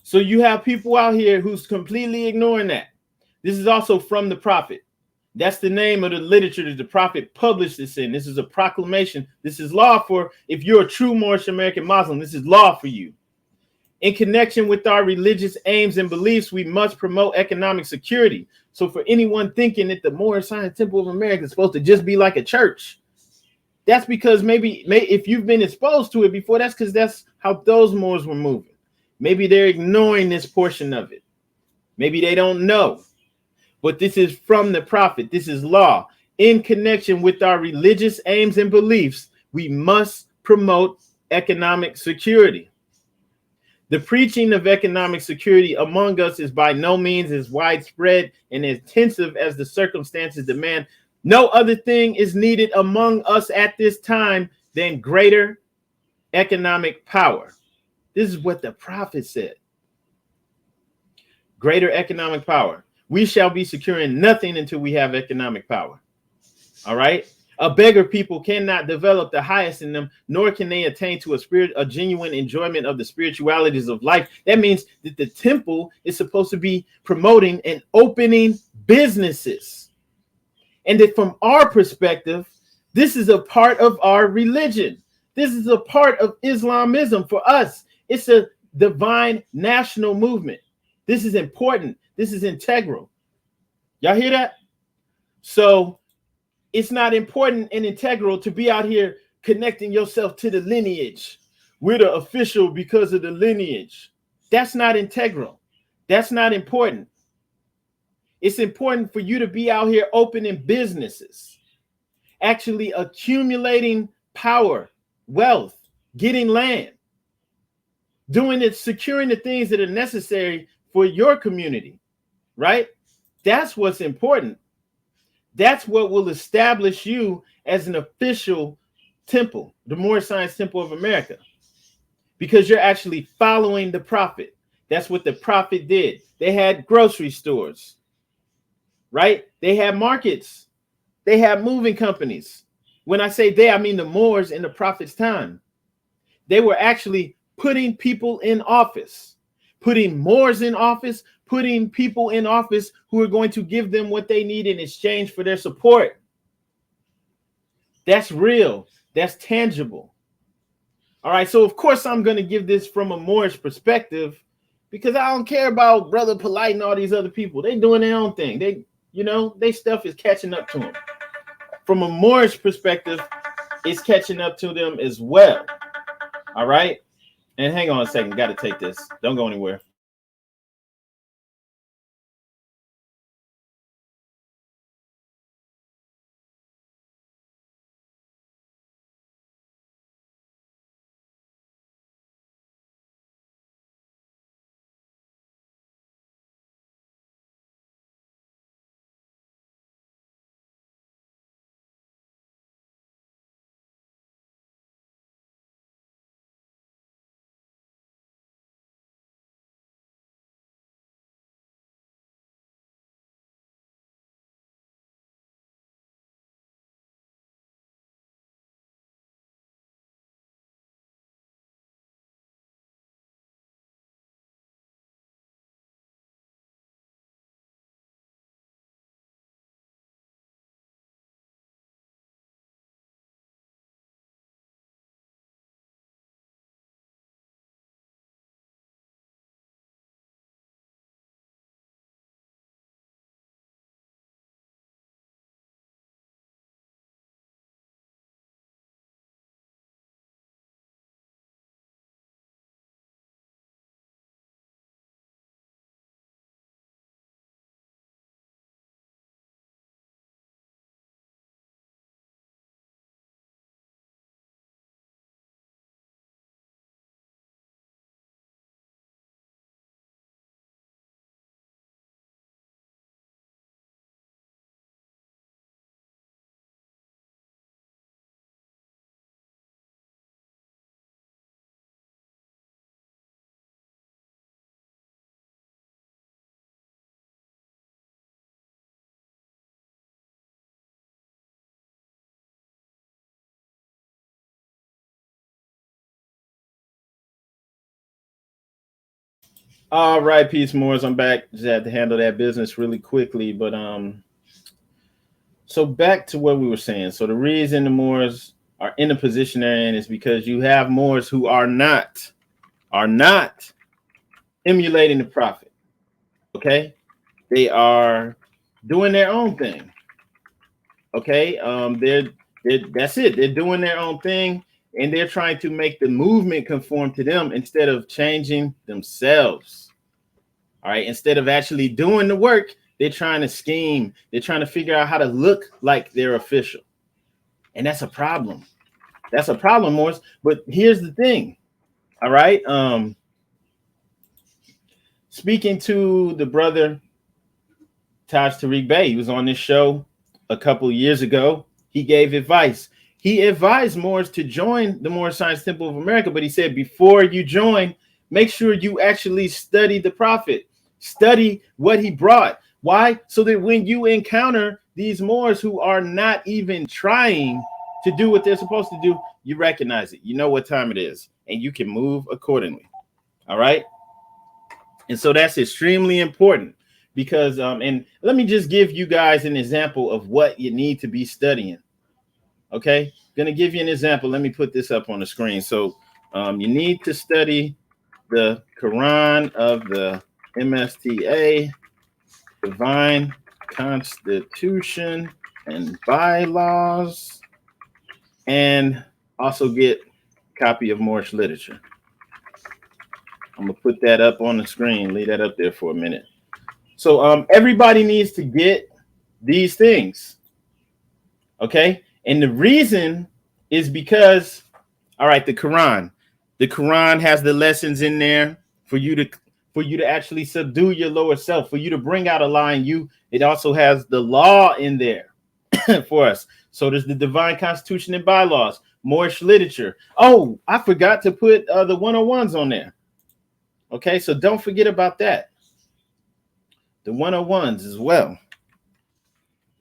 S3: So you have people out here who's completely ignoring that. This is also from the prophet. That's the name of the literature that the prophet published this in. This is a proclamation. This is law for, if you're a true Moorish American Muslim, this is law for you. In connection with our religious aims and beliefs, we must promote economic security. So for anyone thinking that the Moorish Science Temple of America is supposed to just be like a church, that's because maybe if you've been exposed to it before, that's because that's how those Moors were moving. Maybe they're ignoring this portion of it. Maybe they don't know. But this is from the prophet. This is law. In connection with our religious aims and beliefs, we must promote economic security. The preaching of economic security among us is by no means as widespread and intensive as the circumstances demand. No other thing is needed among us at this time than greater economic power. This is what the prophet said. Greater economic power. We shall be securing nothing until we have economic power. All right. A beggar people cannot develop the highest in them, nor can they attain to a genuine enjoyment of the spiritualities of life. That means that the temple is supposed to be promoting and opening businesses. And that from our perspective, this is a part of our religion. This is a part of Islamism for us. It's a divine national movement. This is important. This is integral. Y'all hear that? So it's not important and integral to be out here connecting yourself to the lineage. We're the official because of the lineage. That's not integral. That's not important. It's important for you to be out here opening businesses, actually accumulating power, wealth, getting land, doing it, securing the things that are necessary for your community, right? That's what's important. That's what will establish you as an official temple, the Moorish Science Temple of America, because you're actually following the prophet. That's what the prophet did. They had grocery stores, right? They had markets. They had moving companies. When I say they, I mean the Moors in the prophet's time. They were actually putting people in office, putting Moors in office, putting people in office who are going to give them what they need in exchange for their support. That's real. That's tangible. All right. So, of course, I'm going to give this from a Moorish perspective because I don't care about Brother Polite and all these other people. They're doing their own thing. They stuff is catching up to them. From a Moorish perspective, it's catching up to them as well. All right. And hang on a second. Got to take this. Don't go anywhere. All right, peace, Moors. I'm back. Just had to handle that business really quickly, but so back to what we were saying. So the reason the Moors are in the position they're in is because you have Moors who are not emulating the prophet. Okay, they are doing their own thing. Okay, they're that's it. They're doing their own thing, and they're trying to make the movement conform to them instead of changing themselves. All right, instead of actually doing the work, they're trying to scheme. They're trying to figure out how to look like they're official, and that's a problem. That's a problem, Morris. But here's the thing. All right, speaking to the brother Taj Tariq Bey, he was on this show a couple years ago. He gave advice. He advised Moors to join the Moorish Science Temple of America, but he said before you join, make sure you actually study the prophet, study what he brought. Why? So that when you encounter these Moors who are not even trying to do what they're supposed to do, you recognize it. You know what time it is, and you can move accordingly. All right? And so that's extremely important. Because and let me just give you guys an example of what you need to be studying. Okay, gonna give you an example. Let me put this up on the screen. So you need to study the Quran of the MSTA, Divine Constitution and Bylaws, and also get a copy of Moorish literature. I'm gonna put that up on the screen. Leave that up there for a minute. So everybody needs to get these things, okay? And the reason is because, all right, the Quran has the lessons in there for you to actually subdue your lower self, for you to bring out a lie in you. It also has the law in there for us. So there's the Divine Constitution and Bylaws, Moorish literature. Oh, I forgot to put the 101s on there. Okay, so don't forget about that. The 101s as well.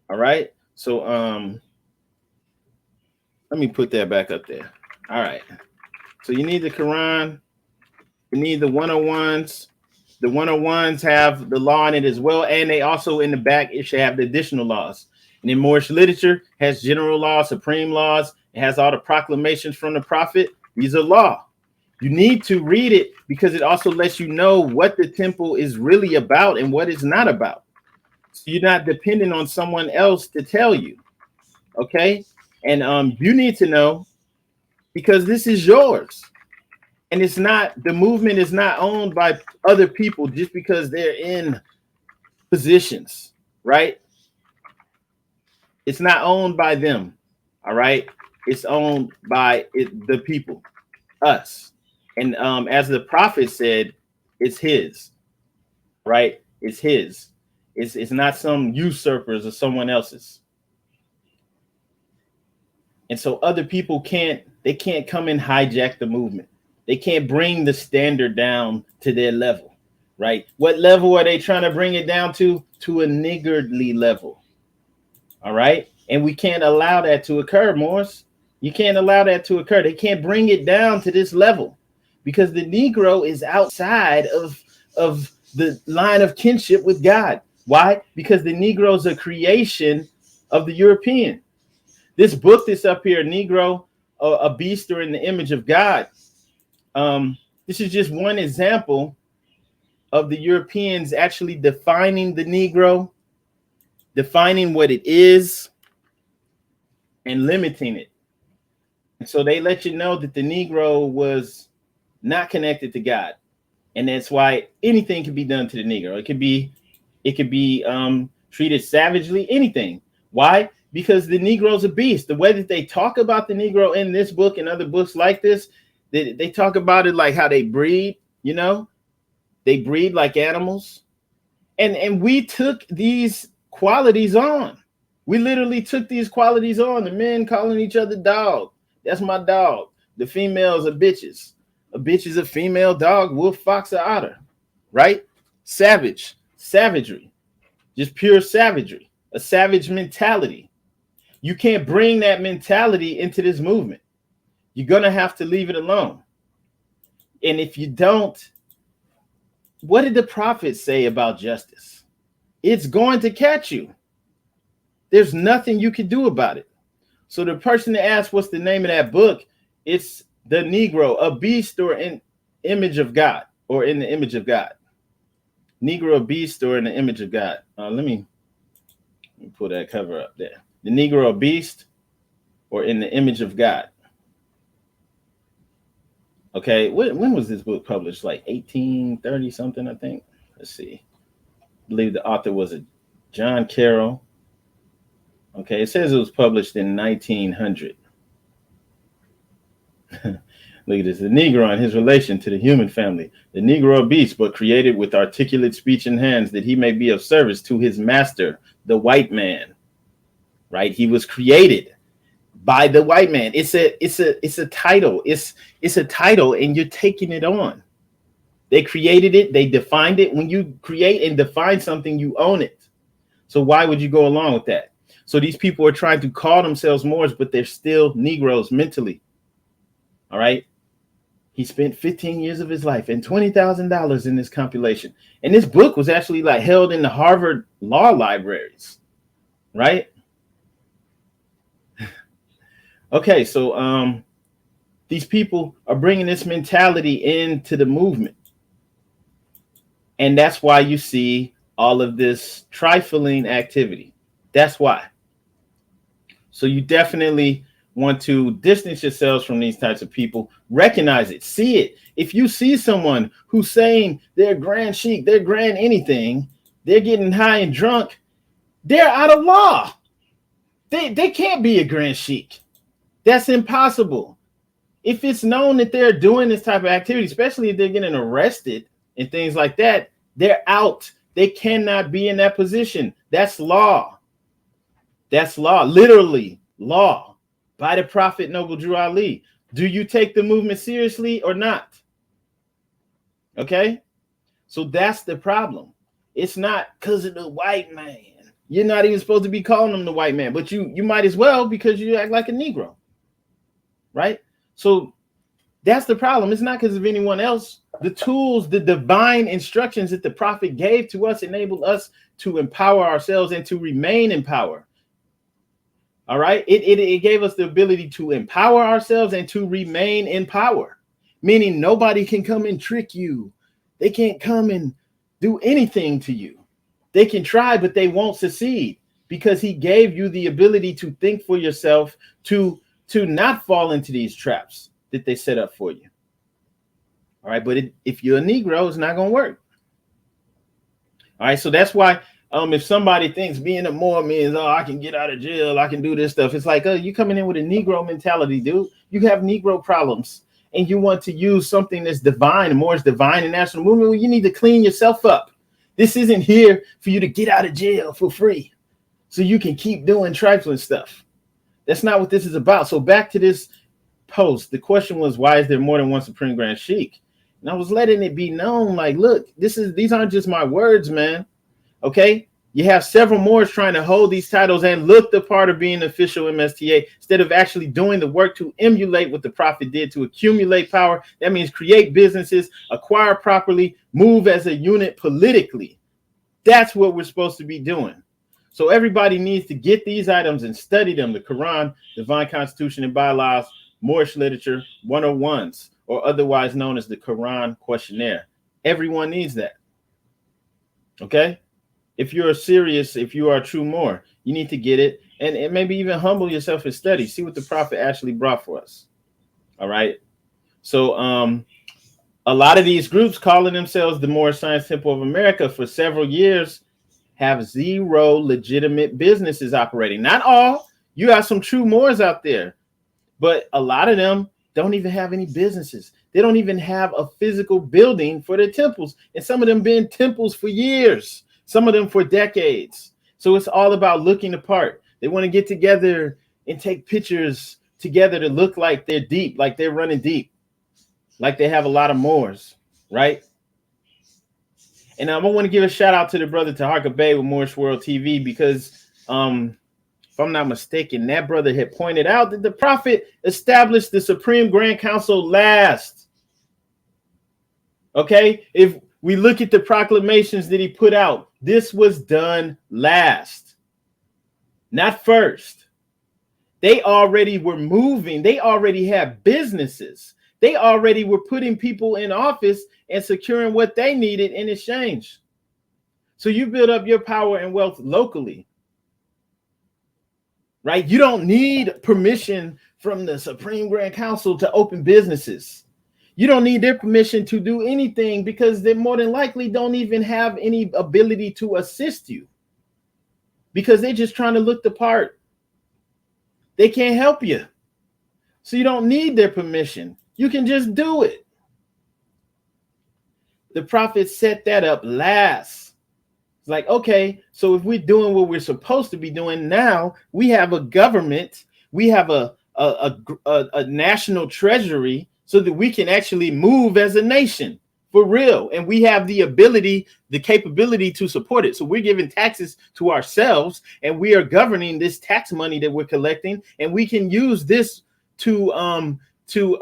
S3: All right. So let me put that back up there. All right. So you need the Quran, you need the 101s. The 101s have the law in it as well, and they also in the back it should have the additional laws. And then Moorish literature has general laws, supreme laws. It has all the proclamations from the prophet. These are law. You need to read it because it also lets you know what the temple is really about and what it's not about. So you're not dependent on someone else to tell you. Okay? And you need to know because this is yours. And it's not, the movement is not owned by other people just because they're in positions, right? It's not owned by them. All right? It's owned by the people, us. And as the prophet said, it's his, right? It's his. It's not some usurpers or someone else's. And so other people can't come and hijack the movement. They can't bring the standard down to their level, right? What level are they trying to bring it down to? To a niggardly level. All right? And we can't allow that to occur, Morris. You can't allow that to occur. They can't bring it down to this level. Because the Negro is outside of the line of kinship with God. Why? Because the Negro is a creation of the European. This book that's up here, Negro, a beast or in the image of God. This is just one example of the Europeans actually defining the Negro, defining what it is, and limiting it. And so they let you know that the Negro was not connected to God, and that's why anything can be done to the Negro. It could be treated savagely. Anything. Why? Because the Negro's a beast. The way that they talk about the Negro in this book and other books like this, they talk about it like how they breed. You know, they breed like animals, and we took these qualities on. We literally took these qualities on. The men calling each other dog. That's my dog. The females are bitches. A bitch is a female dog, wolf, fox, or otter, right? Savagery, just pure savagery, a savage mentality. You can't bring that mentality into this movement. You're going to have to leave it alone. And if you don't, what did the prophet say about justice? It's going to catch you. There's nothing you can do about it. So the person that asked what's the name of that book, it's The Negro, a beast or an image of God, or in the image of God. Negro, a beast or in the image of God. Let me pull that cover up there. The Negro, a beast or in the image of God. Okay, when was this book published? Like 1830 something, I think. Let's see. I believe the author was a John Carroll. Okay, it says it was published in 1900. Look at this. The Negro and his relation to the human family. The Negro, a beast, but created with articulate speech and hands, that he may be of service to his master, the white man. Right? He was created by the white man. It's a title. It's a title, and you're taking it on. They created it. They defined it. When you create and define something, you own it. So why would you go along with that? So these people are trying to call themselves Moors, but they're still Negroes mentally. All right. He spent 15 years of his life and $20,000 in this compilation. And this book was actually like held in the Harvard law libraries. Right. Okay. So these people are bringing this mentality into the movement. And that's why you see all of this trifling activity. That's why. So you definitely want to distance yourselves from these types of people. Recognize it. See it. If you see someone who's saying they're grand chic, they're grand anything, they're getting high and drunk, they're out of law. They can't be a grand chic. That's impossible. If it's known that they're doing this type of activity, especially if they're getting arrested and things like that, they're out. They cannot be in that position. That's law. That's law, literally law, by the Prophet Noble Drew Ali. Do you take the movement seriously or not? Okay, so that's the problem. It's not because of the white man. You're not even supposed to be calling him the white man, but you might as well, because you act like a Negro, right? So that's the problem. It's not because of anyone else. The tools, the divine instructions that the Prophet gave to us enabled us to empower ourselves and to remain in power. All right. It gave us the ability to empower ourselves and to remain in power, meaning nobody can come and trick you. They can't come and do anything to you. They can try, but they won't succeed, because he gave you the ability to think for yourself, to not fall into these traps that they set up for you. All right. But if you're a Negro, it's not going to work. All right. So that's why if somebody thinks being a Moor means, oh, I can get out of jail, I can do this stuff, it's like, oh, you coming in with a Negro mentality, dude. You have Negro problems and you want to use something that's divine, Moor's divine and national movement. Well, you need to clean yourself up. This isn't here for you to get out of jail for free so you can keep doing trifling stuff. That's not what this is about. So back to this post. The question was, why is there more than one Supreme Grand Sheik? And I was letting it be known, like, look, these aren't just my words, man. Okay, you have several Moors trying to hold these titles and look the part of being official MSTA instead of actually doing the work to emulate what the Prophet did to accumulate power. That means create businesses, acquire properly, move as a unit politically. That's what we're supposed to be doing. So everybody needs to get these items and study them: the Quran, Divine Constitution and Bylaws, Moorish Literature 101s, or otherwise known as the Quran Questionnaire. Everyone needs that. Okay? If you're serious, if you are a true Moor, you need to get it and maybe even humble yourself and study. See what the Prophet actually brought for us. All right. So a lot of these groups calling themselves the Moorish Science Temple of America for several years have zero legitimate businesses operating. Not all. You have some true Moors out there, but a lot of them don't even have any businesses. They don't even have a physical building for their temples. And some of them been temples for years. Some of them for decades. So it's all about looking the part. They want to get together and take pictures together to look like they're deep, like they're running deep, like they have a lot of Moors, right? And I want to give a shout out to the brother Taharka Bey with Moorish World TV, because if I'm not mistaken, that brother had pointed out that the Prophet established the Supreme Grand Council last. Okay, if We look at the proclamations that he put out. This was done last, not first. They already were moving. They already had businesses. They already were putting people in office and securing what they needed in exchange. So you build up your power and wealth locally, right? You don't need permission from the Supreme Grand Council to open businesses. You don't need their permission to do anything because they more than likely don't even have any ability to assist you because they're just trying to look the part. They can't help you. So you don't need their permission. You can just do it. The prophet set that up last. It's like, okay, so if we're doing what we're supposed to be doing now, we have a government, we have a national treasury so that we can actually move as a nation for real. And we have the ability, the capability to support it. So we're giving taxes to ourselves and we are governing this tax money that we're collecting. And we can use this to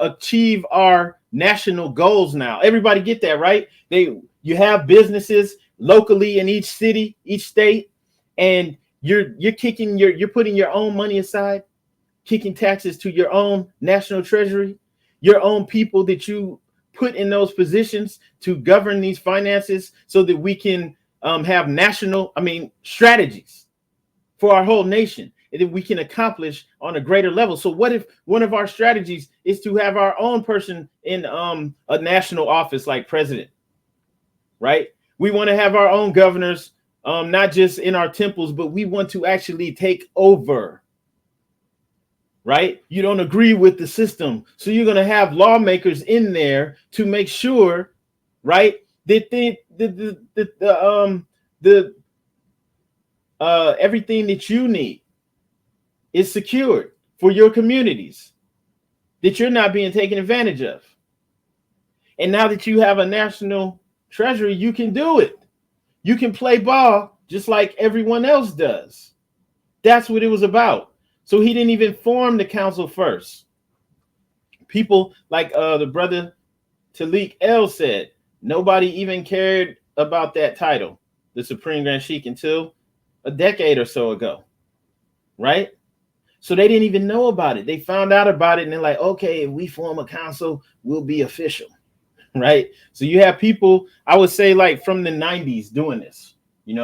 S3: achieve our national goals now. Everybody get that, right? You have businesses locally in each city, each state, and you're putting your own money aside, kicking taxes to your own national treasury, your own people that you put in those positions to govern these finances so that we can have strategies for our whole nation and that we can accomplish on a greater level. So what if one of our strategies is to have our own person in a national office like president, right? We want to have our own governors, not just in our temples, but we want to actually take over. Right? You don't agree with the system. So you're going to have lawmakers in there to make sure, right, that everything that you need is secured for your communities, that you're not being taken advantage of. And now that you have a national treasury, you can do it. You can play ball just like everyone else does. That's what it was about. So he didn't even form the council first. People like the brother Talik El said, nobody even cared about that title, the Supreme Grand Sheikh, until a decade or so ago, right? So they didn't even know about it. They found out about it and they're like, okay, if we form a council, we'll be official, right? So you have people, I would say like from the 90s doing this,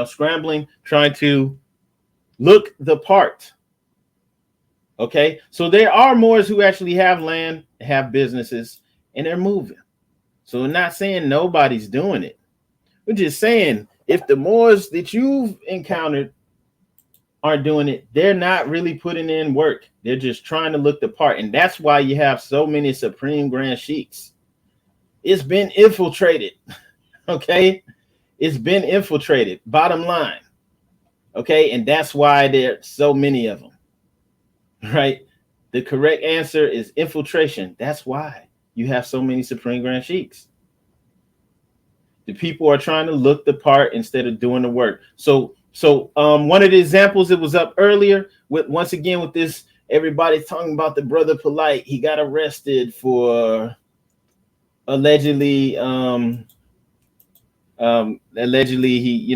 S3: scrambling, trying to look the part. Okay, so there are Moors who actually have land, have businesses, and they're moving. So we're not saying nobody's doing it. We're just saying if the Moors that you've encountered aren't doing it, they're not really putting in work. They're just trying to look the part. And that's why you have so many Supreme Grand Sheiks. It's been infiltrated. Okay, it's been infiltrated. Bottom line. Okay, and that's why there's so many of them. Right? The correct answer is infiltration. That's why you have so many Supreme Grand Sheiks. The people are trying to look the part instead of doing the work. So one of the examples that was up earlier with this, everybody's talking about the brother Polite. He got arrested for allegedly he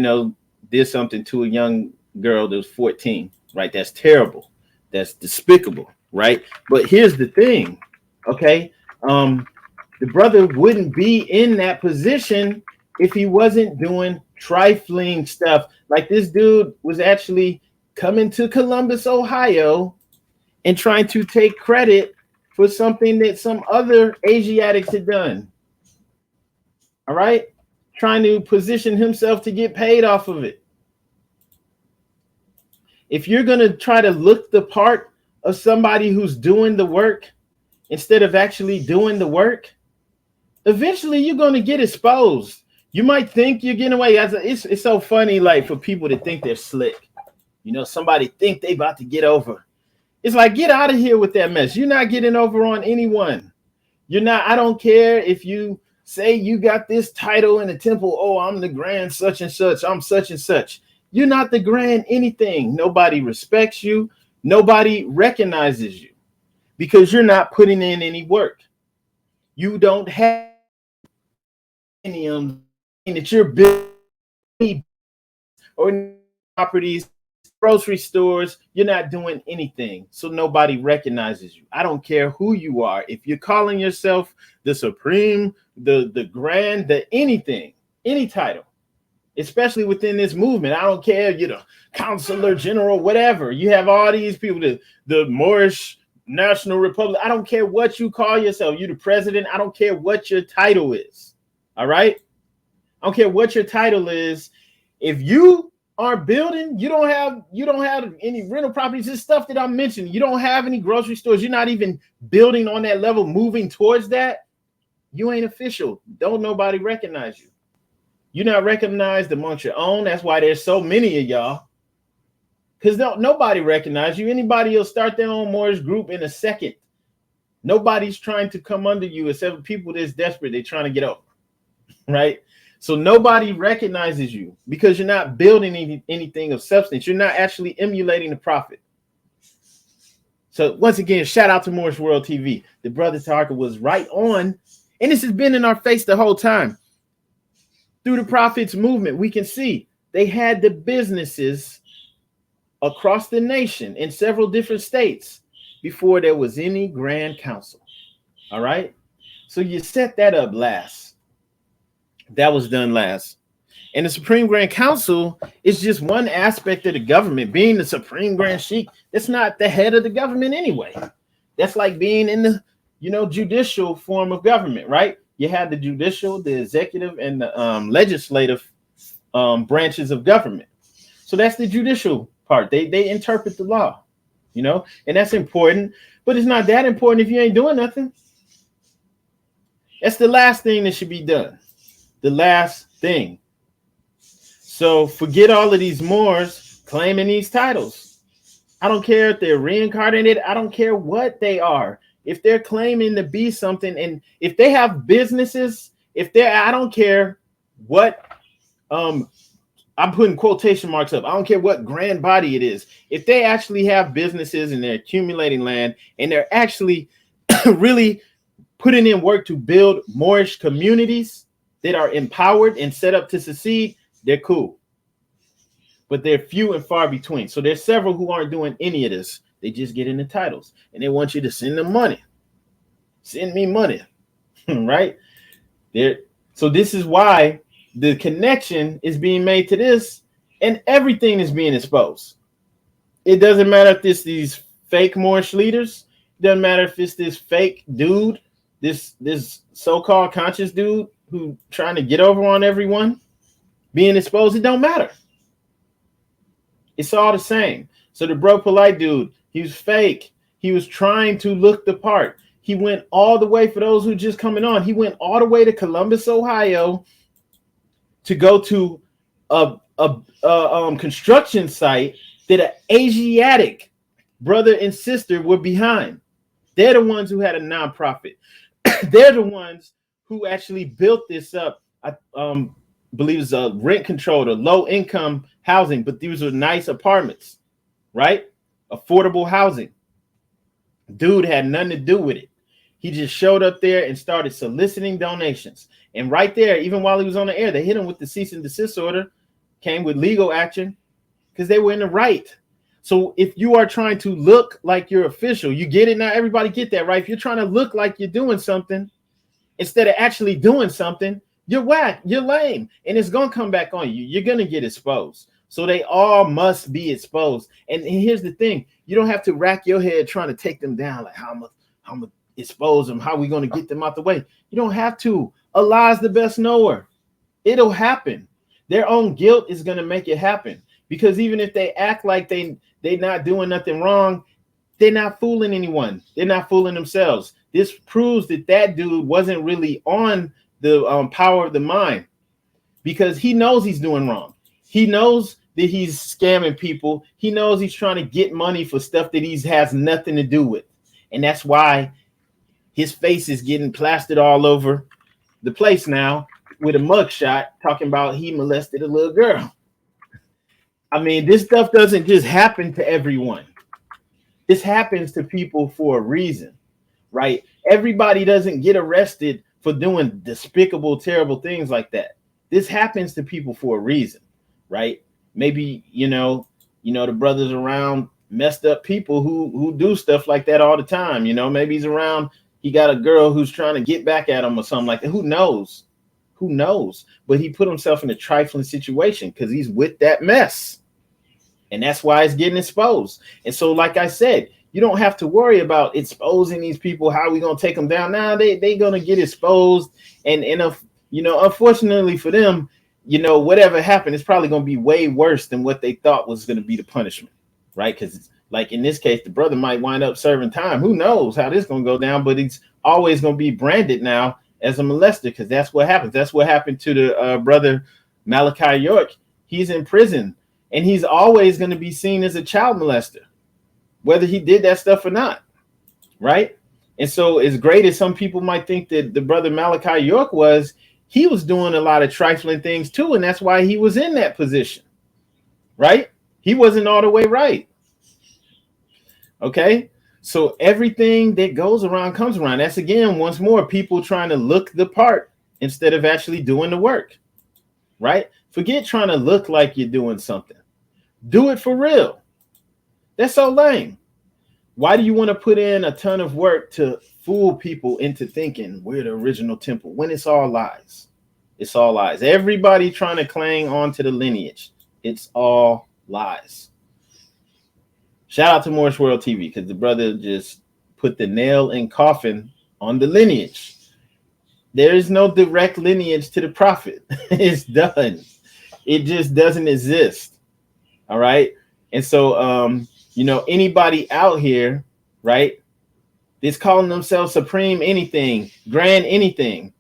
S3: did something to a young girl that was 14. Right? That's terrible. That's despicable, right? But here's the thing, okay? The brother wouldn't be in that position if he wasn't doing trifling stuff. Like this dude was actually coming to Columbus, Ohio, and trying to take credit for something that some other Asiatics had done. All right? Trying to position himself to get paid off of it. If you're going to try to look the part of somebody who's doing the work instead of actually doing the work, eventually you're going to get exposed. You might think you're getting away. It's so funny, like for people to think they're slick. Somebody think they about to get over. It's like, get out of here with that mess. You're not getting over on anyone. You're not. I don't care if you say you got this title in the temple. Oh, I'm the grand such and such. I'm such and such. You're not the grand anything. Nobody respects you. Nobody recognizes you because you're not putting in any work. You don't have any that you're building or properties, grocery stores, you're not doing anything. So nobody recognizes you. I don't care who you are. If you're calling yourself the supreme, the grand, the anything, any title, especially within this movement, I don't care, you're the counselor general, whatever. You have all these people, the Moorish National Republic. I don't care what you call yourself. You're the president. I don't care what your title is. All right. I don't care what your title is. If you are building, you don't have any rental properties, this stuff that I'm mentioning. You don't have any grocery stores. You're not even building on that level, moving towards that. You ain't official. Don't nobody recognize you. You're not recognized amongst your own. That's why there's so many of y'all. Because nobody recognize you. Anybody will start their own Moorish group in a second. Nobody's trying to come under you except people that's desperate. They're trying to get over. Right? So nobody recognizes you because you're not building anything of substance. You're not actually emulating the prophet. So once again, shout out to Moorish World TV. The brother Tarka was right on. And this has been in our face the whole time. Through the prophet's movement, we can see they had the businesses across the nation in several different states before there was any grand council. All right. So you set that up last. That was done last. And the Supreme Grand Council is just one aspect of the government. Being the Supreme Grand Sheikh, that's not the head of the government anyway. That's like being in the, judicial form of government, right? You have the judicial, the executive, and the legislative branches of government. So that's the judicial part. They interpret the law, and that's important. But it's not that important if you ain't doing nothing. That's the last thing that should be done. The last thing. So forget all of these Moors claiming these titles. I don't care if they're reincarnated. I don't care what they are. If they're claiming to be something, and if they have businesses, I don't care what, I'm putting quotation marks up. I don't care what grand body it is. If they actually have businesses and they're accumulating land and they're actually really putting in work to build Moorish communities that are empowered and set up to succeed, they're cool. But they're few and far between. So there's several who aren't doing any of this. They just get in the titles and they want you to send them money. Send me money, right? So this is why the connection is being made to this, and everything is being exposed. It doesn't matter if it's these fake Moorish leaders. It doesn't matter if it's this fake dude, this so-called conscious dude who trying to get over on everyone being exposed. It don't matter. It's all the same. So the bro polite dude, he was fake. He was trying to look the part. He went all the way, for those who just coming on, he went all the way to Columbus, Ohio to go to a construction site that an Asiatic brother and sister were behind. They're the ones who had a nonprofit. They're the ones who actually built this up. I believe it's a rent controlled or low income housing, but these were nice apartments, right? Affordable housing. Dude had nothing to do with it. He just showed up there and started soliciting donations. And right there, even while he was on the air, they hit him with the cease and desist order, came with legal action because they were in the right. So if you are trying to look like you're official, you get it now. Everybody get that, right? If you're trying to look like you're doing something instead of actually doing something, you're whack, you're lame, and it's going to come back on you. You're going to get exposed. So they all must be exposed. And here's the thing. You don't have to rack your head trying to take them down. Like, how am I expose them? How are we going to get them out the way? You don't have to. Allah is the best knower. It'll happen. Their own guilt is going to make it happen. Because even if they act like they're not doing nothing wrong, they're not fooling anyone. They're not fooling themselves. This proves that dude wasn't really on the power of the mind, because he knows he's doing wrong. He knows that he's scamming people. He knows he's trying to get money for stuff that he has nothing to do with. And that's why his face is getting plastered all over the place now with a mugshot talking about he molested a little girl. I mean, this stuff doesn't just happen to everyone. This happens to people for a reason, right? Everybody doesn't get arrested for doing despicable, terrible things like that. this happens to people for a reason, right? Maybe, the brother's around messed up people who do stuff like that all the time. Maybe he's around, he got a girl who's trying to get back at him or something like that. Who knows? But he put himself in a trifling situation because he's with that mess. And that's why it's getting exposed. And so, like I said, you don't have to worry about exposing these people. How are we going to take them down? Now they going to get exposed. And unfortunately for them, whatever happened, it's probably going to be way worse than what they thought was going to be the punishment. Right? Because like in this case, the brother might wind up serving time. Who knows how this is going to go down? But he's always going to be branded now as a molester, because that's what happens. That's what happened to the brother Malachi York. He's in prison, and he's always going to be seen as a child molester, whether he did that stuff or not. Right? And so as great as some people might think that the brother Malachi York was, he was doing a lot of trifling things too, and that's why he was in that position. Right? He wasn't all the way right. Okay, so everything that goes around comes around. That's, again, once more, people trying to look the part instead of actually doing the work. Right? Forget trying to look like you're doing something. Do it for real. That's so lame. Why do you want to put in a ton of work to fool people into thinking we're the original temple when it's all lies? It's all lies. Everybody trying to cling on to the lineage. It's all lies. Shout out to Moorish World TV, because the brother just put the nail in coffin on the lineage. There is no direct lineage to the prophet. It's done. It just doesn't exist. All right. And so, anybody out here, right, that's calling themselves supreme anything, grand anything,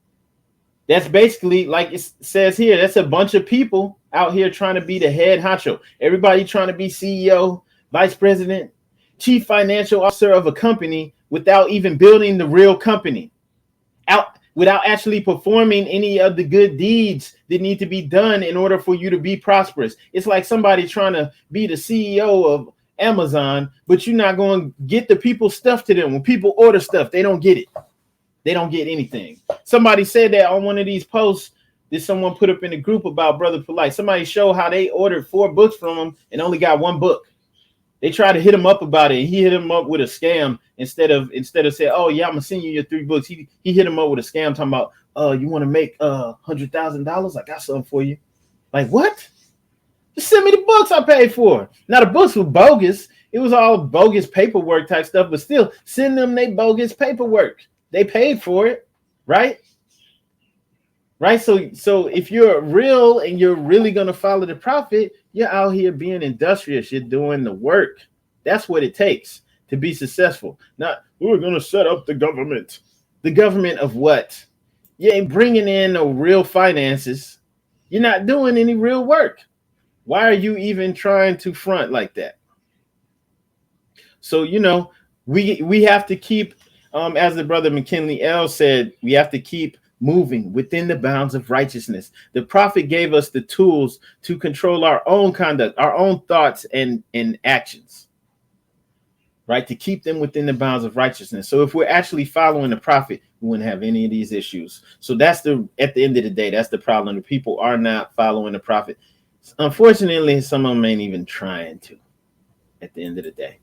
S3: that's basically, like it says here, that's a bunch of people out here trying to be the head honcho. Everybody trying to be CEO, vice president, chief financial officer of a company without even building the real company, without actually performing any of the good deeds that need to be done in order for you to be prosperous. It's like somebody trying to be the CEO of Amazon, but you're not going to get the people stuff to them. When people order stuff, they don't get it. They don't get anything. Somebody said that on one of these posts that someone put up in a group about Brother Polite. Somebody showed how they ordered 4 books from him and only got 1 book. They tried to hit him up about it, and he hit him up with a scam instead of saying, "Oh yeah, I'm gonna send you your 3 books." He hit him up with a scam talking about, you want to make $100,000? I got something for you. Like, what? Just send me the books I paid for. Now the books were bogus. It was all bogus paperwork type stuff, but still send them they bogus paperwork. They paid for it, right? Right. So if you're real and you're really going to follow the prophet, you're out here being industrious. You're doing the work. That's what it takes to be successful. Not, we're going to set up the government. The government of what? You ain't bringing in no real finances. You're not doing any real work. Why are you even trying to front like that? So, we have to keep, as the brother McKinley L said, we have to keep moving within the bounds of righteousness. The prophet gave us the tools to control our own conduct, our own thoughts and actions, right? To keep them within the bounds of righteousness. So if we're actually following the prophet, we wouldn't have any of these issues. So at the end of the day, that's the problem. The people are not following the prophet. Unfortunately, some of them ain't even trying to at the end of the day,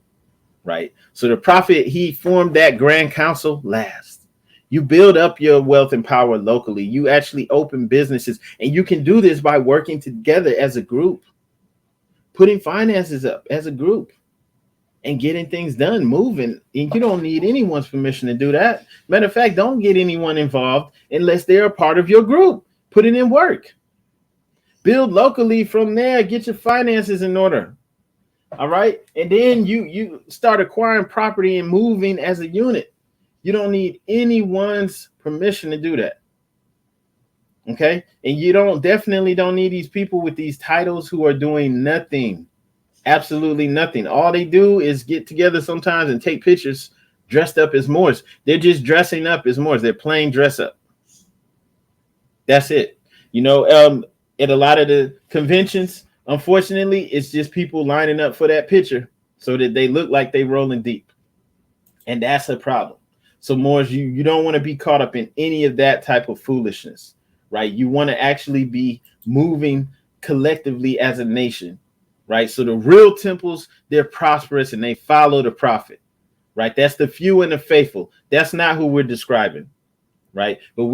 S3: right? So the prophet, he formed that grand council last. You build up your wealth and power locally. You actually open businesses, and you can do this by working together as a group, putting finances up as a group and getting things done, moving. And you don't need anyone's permission to do that. Matter of fact, don't get anyone involved unless they're a part of your group. Put it in work. Build locally from there. Get your finances in order. All right. And then you start acquiring property and moving as a unit. You don't need anyone's permission to do that. Okay. And you definitely don't need these people with these titles who are doing nothing. Absolutely nothing. All they do is get together sometimes and take pictures dressed up as Moors. They're just dressing up as Moors. They're playing dress up. That's it. At a lot of the conventions, unfortunately, it's just people lining up for that picture so that they look like they rolling deep. And that's a problem. So Moors, you don't want to be caught up in any of that type of foolishness, right? You want to actually be moving collectively as a nation, right? So the real temples, they're prosperous and they follow the prophet, right? That's the few and the faithful. That's not who we're describing, right? But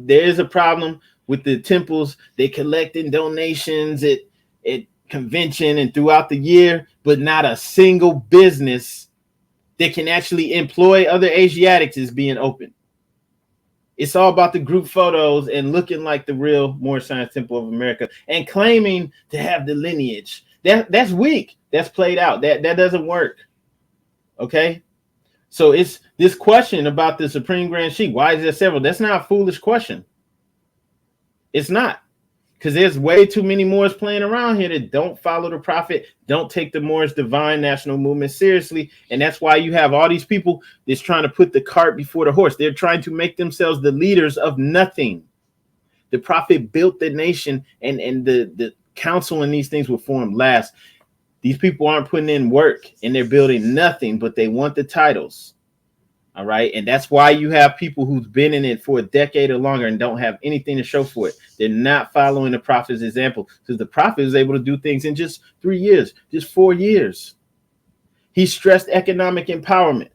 S3: there is a problem with the temples. They collecting donations at convention and throughout the year, but not a single business that can actually employ other Asiatics is being open. It's all about the group photos and looking like the real Moorish Science Temple of America and claiming to have the lineage. That's weak. That's played out. That doesn't work. Okay. So it's this question about the Supreme Grand Sheik. Why is there several? That's not a foolish question. It's not. Because there's way too many Moors playing around here that don't follow the prophet, don't take the Moorish divine national movement seriously. And that's why you have all these people that's trying to put the cart before the horse. They're trying to make themselves the leaders of nothing. The prophet built the nation, and the council and these things were formed last. These people aren't putting in work, and they're building nothing, but they want the titles. All right. And that's why you have people who've been in it for a decade or longer and don't have anything to show for it. They're not following the prophet's example, because the prophet was able to do things in just 3 years, just 4 years. He stressed economic empowerment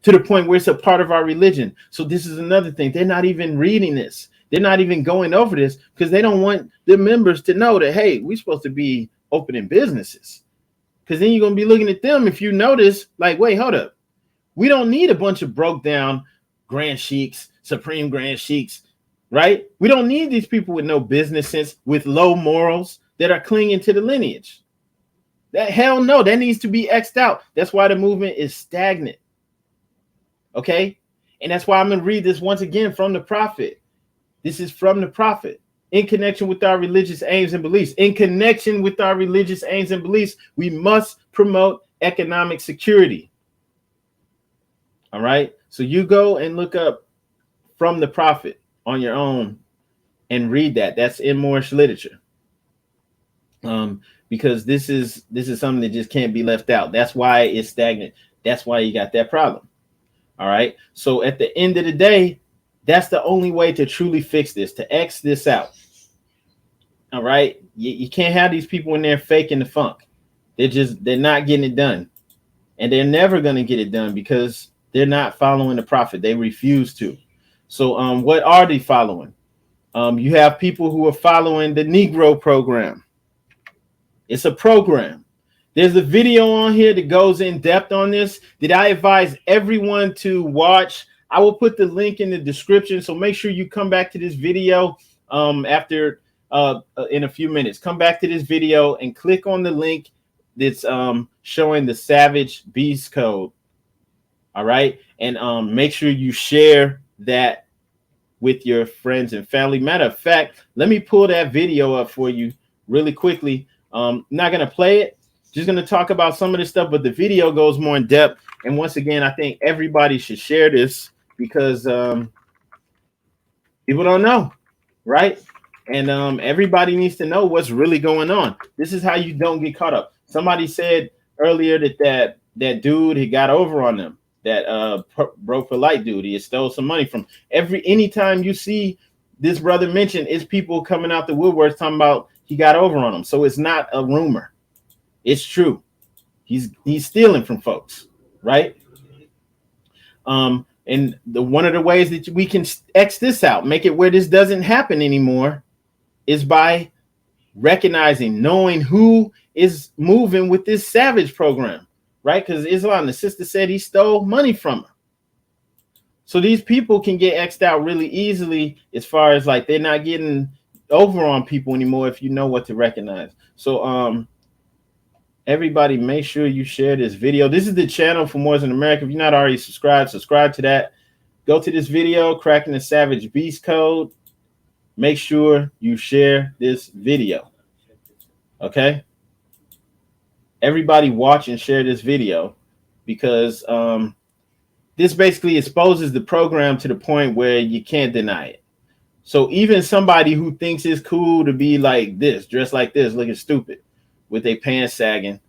S3: to the point where it's a part of our religion. So this is another thing. They're not even reading this. They're not even going over this because they don't want the members to know that, hey, we're supposed to be opening businesses. Because then you're going to be looking at them. If you notice, like, wait, hold up. We don't need a bunch of broke down grand sheiks, supreme grand sheiks, right? We don't need these people with no business sense, with low morals that are clinging to the lineage. That hell no, that needs to be X'd out. That's why the movement is stagnant. Okay? And that's why I'm going to read this once again from the prophet. This is from the prophet. In connection with our religious aims and beliefs. In connection with our religious aims and beliefs, we must promote economic security. All right. So you go and look up from the prophet on your own and read that. That's in Moorish literature. Because this is something that just can't be left out. That's why it's stagnant. That's why you got that problem. All right. So at the end of the day, that's the only way to truly fix this, to X this out. All right. You can't have these people in there faking the funk. They're not getting it done. And they're never going to get it done because they're not following the prophet. They refuse to. So what are they following? You have people who are following the Negro program. It's a program. There's a video on here that goes in depth on this that I advise everyone to watch. I will put the link in the description. So make sure you come back to this video after in a few minutes. Come back to this video and click on the link that's showing the Savage Beast Code. All right. And make sure you share that with your friends and family. Matter of fact, let me pull that video up for you really quickly. Not going to play it. Just going to talk about some of this stuff, but the video goes more in depth. And once again, I think everybody should share this because people don't know. Right. And everybody needs to know what's really going on. This is how you don't get caught up. Somebody said earlier that dude, he got over on them. That broke polite dude, he stole some money from. Anytime you see this brother mentioned, it's people coming out the woodworks talking about he got over on them. So it's not a rumor, it's true. He's stealing from folks, right? And one of the ways that we can X this out, make it where this doesn't happen anymore, is by recognizing, knowing who is moving with this Savage program. Right? Because Islam, the sister said he stole money from her. So these people can get X'd out really easily as far as like they're not getting over on people anymore if you know what to recognize. So everybody make sure you share this video. This is the channel for Moors in America. If you're not already subscribed to that. Go to this video, Cracking the Savage Beast Code. Make sure you share this video. Okay? Everybody watch and share this video because this basically exposes the program to the point where you can't deny it. So even somebody who thinks it's cool to be like this, dressed like this, looking stupid with their pants sagging,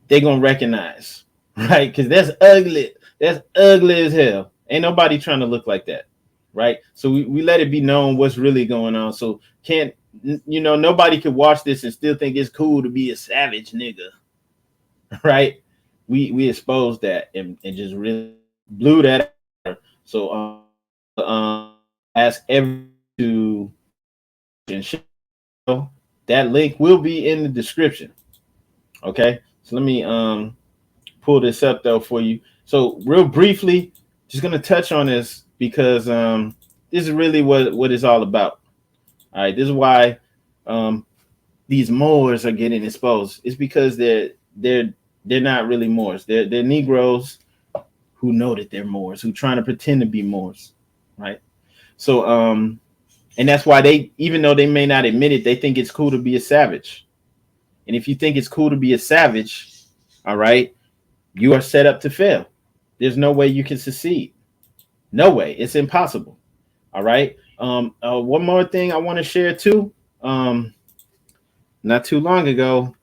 S3: they're going to recognize, right? Because that's ugly. That's ugly as hell. Ain't nobody trying to look like that, right? So we let it be known what's really going on. So nobody could watch this and still think it's cool to be a savage nigga, right? We exposed that and just really blew that out. So ask everyone to show. That link will be in the description. Okay, so let me pull this up though for you. So real briefly, just gonna touch on this because this is really what it's all about. All right, this is why these Moors are getting exposed. It's because they're not really Moors. They're Negroes who know that they're Moors, who trying to pretend to be Moors, right? So and that's why they, even though they may not admit it, they think it's cool to be a savage. And if you think it's cool to be a savage, all right, you are set up to fail. There's no way you can succeed. No way. It's impossible. All right. One more thing I want to share too. Not too long ago,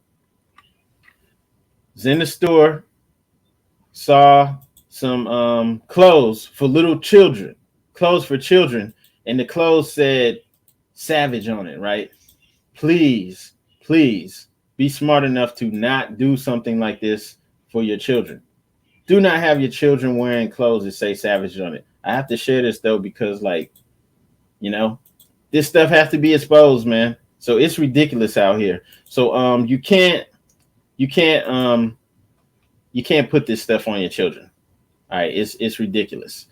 S3: was in the store, saw some clothes for little children, clothes for children, and the clothes said savage on it, right? Please be smart enough to not do something like this for your children. Do not have your children wearing clothes that say savage on it. I have to share this though, because this stuff has to be exposed, man. So it's ridiculous out here. So you can't put this stuff on your children. All right, it's ridiculous.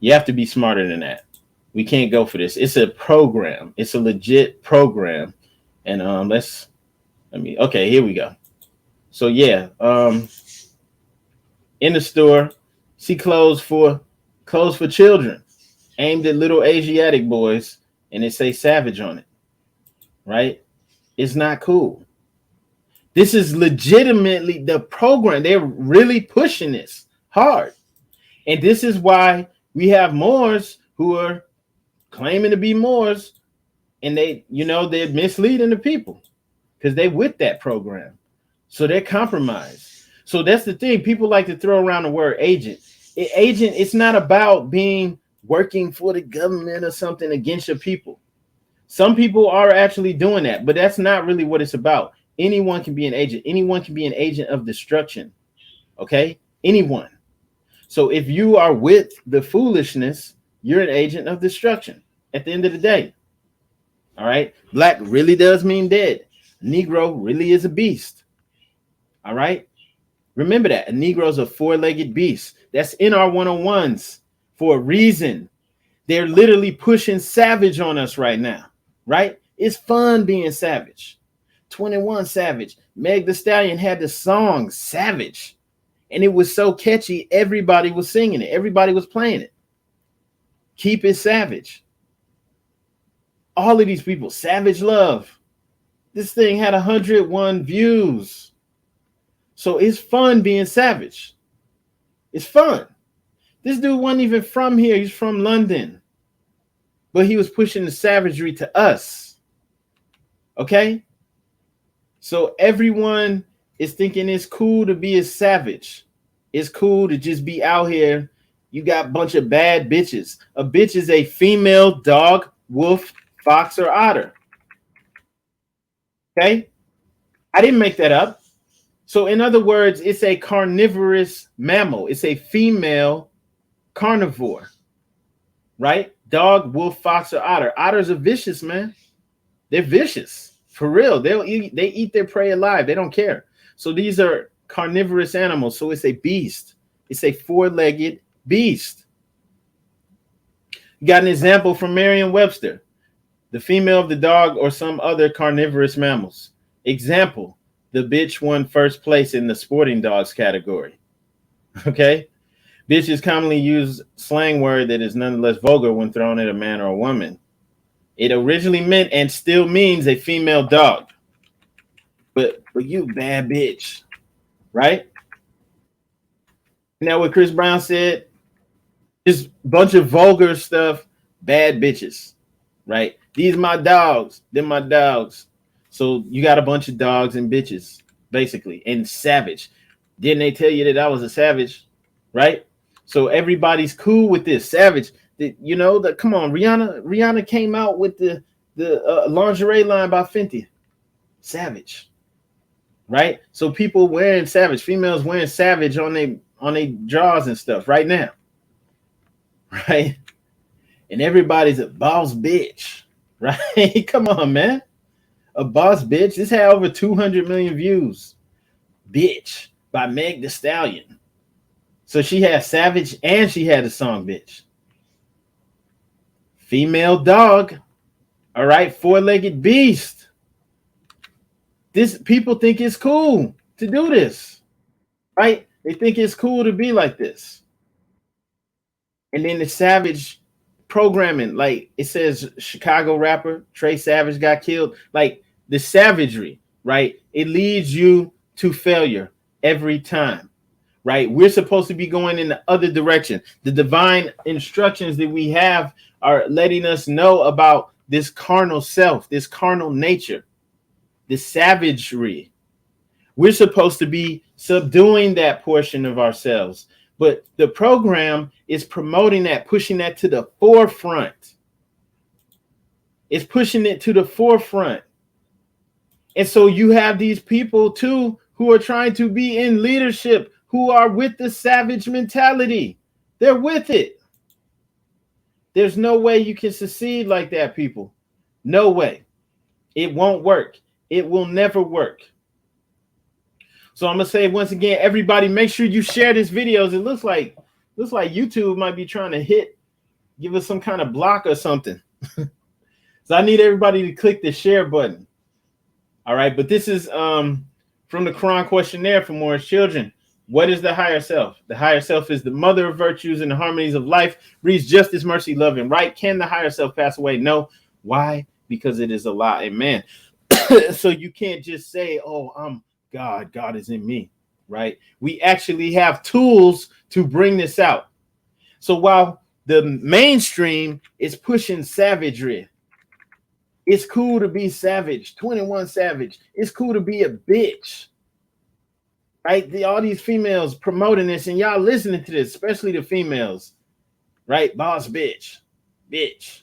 S3: You have to be smarter than that. We can't go for this. It's a program. It's a legit program. And okay, here we go. So yeah, in the store, see clothes for children aimed at little Asiatic boys, and it say savage on it. Right? It's not cool. This is legitimately the program. They're really pushing this hard. And this is why we have Moors who are claiming to be Moors, and they're misleading the people because they with that program. So they're compromised. So that's the thing. People like to throw around the word agent. Agent, it's not about working for the government or something against your people. Some people are actually doing that, but that's not really what it's about. Anyone can be an agent. Anyone can be an agent of destruction. Okay? Anyone. So if you are with the foolishness, you're an agent of destruction at the end of the day. All right? Black really does mean dead. Negro really is a beast. All right? Remember that. A Negro is a four-legged beast. That's in our 101s for a reason. They're literally pushing savage on us right now. Right? It's fun being savage. 21 Savage. Meg Thee Stallion had the song Savage. And it was so catchy, everybody was singing it. Everybody was playing it. Keep it savage. All of these people, Savage Love. This thing had 101 views. So it's fun being savage. It's fun. This dude wasn't even from here. He's from London. But he was pushing the savagery to us. Okay? So everyone is thinking it's cool to be a savage. It's cool to just be out here. You got a bunch of bad bitches. A bitch is a female dog, wolf, fox, or otter. Okay? I didn't make that up. So in other words, it's a carnivorous mammal. It's a female carnivore. Right? Dog, wolf, fox, or otter. Otters are vicious, man. They're vicious. For real. They eat their prey alive. They don't care. So these are carnivorous animals. So it's a beast. It's a four-legged beast. You got an example from Merriam-Webster. The female of the dog or some other carnivorous mammals. Example, the bitch won first place in the sporting dogs category. Okay? Bitch is commonly used slang word that is nonetheless vulgar when thrown at a man or a woman. It originally meant and still means a female dog. But you bad bitch, right? You know what Chris Brown said? Just a bunch of vulgar stuff, bad bitches, right? These my dogs, them my dogs. So you got a bunch of dogs and bitches, basically, and savage. Didn't they tell you that I was a savage, right? So everybody's cool with this. Savage, Come on, Rihanna came out with the lingerie line by Fenty, Savage, right? So people wearing Savage, females wearing Savage on their drawers and stuff right now, right? And everybody's a boss bitch, right? Come on, man, a boss bitch. This had over 200 million views, bitch, by Meg Thee Stallion. So she had Savage and she had the song bitch. Female dog, all right, four-legged beast. This people think it's cool to do this, right? They think it's cool to be like this. And then the Savage programming, like it says Chicago rapper Trey Savage got killed. Like the savagery, right? It leads you to failure every time, right? We're supposed to be going in the other direction. The divine instructions that we have are letting us know about this carnal self, this carnal nature, this savagery. We're supposed to be subduing that portion of ourselves. But the program is promoting that, pushing that to the forefront. It's pushing it to the forefront. And so you have these people too who are trying to be in leadership, who are with the savage mentality. They're with it. There's no way you can succeed like that, people. No way. It won't work. It will never work. So I'm gonna say once again, everybody, make sure you share this videos. It looks like YouTube might be trying to give us some kind of block or something. So I need everybody to click the share button. All right, but this is from the Quran questionnaire for Moorish children. What is the higher self? The higher self is the mother of virtues and the harmonies of life, breeds justice, mercy, love, and right. Can the higher self pass away? No. Why? Because it is Allah and man. So you can't just say, oh, I'm God. God is in me, right? We actually have tools to bring this out. So while the mainstream is pushing savagery, it's cool to be savage, 21 Savage. It's cool to be a bitch. Right? All these females promoting this and y'all listening to this, especially the females, right? Boss bitch, bitch.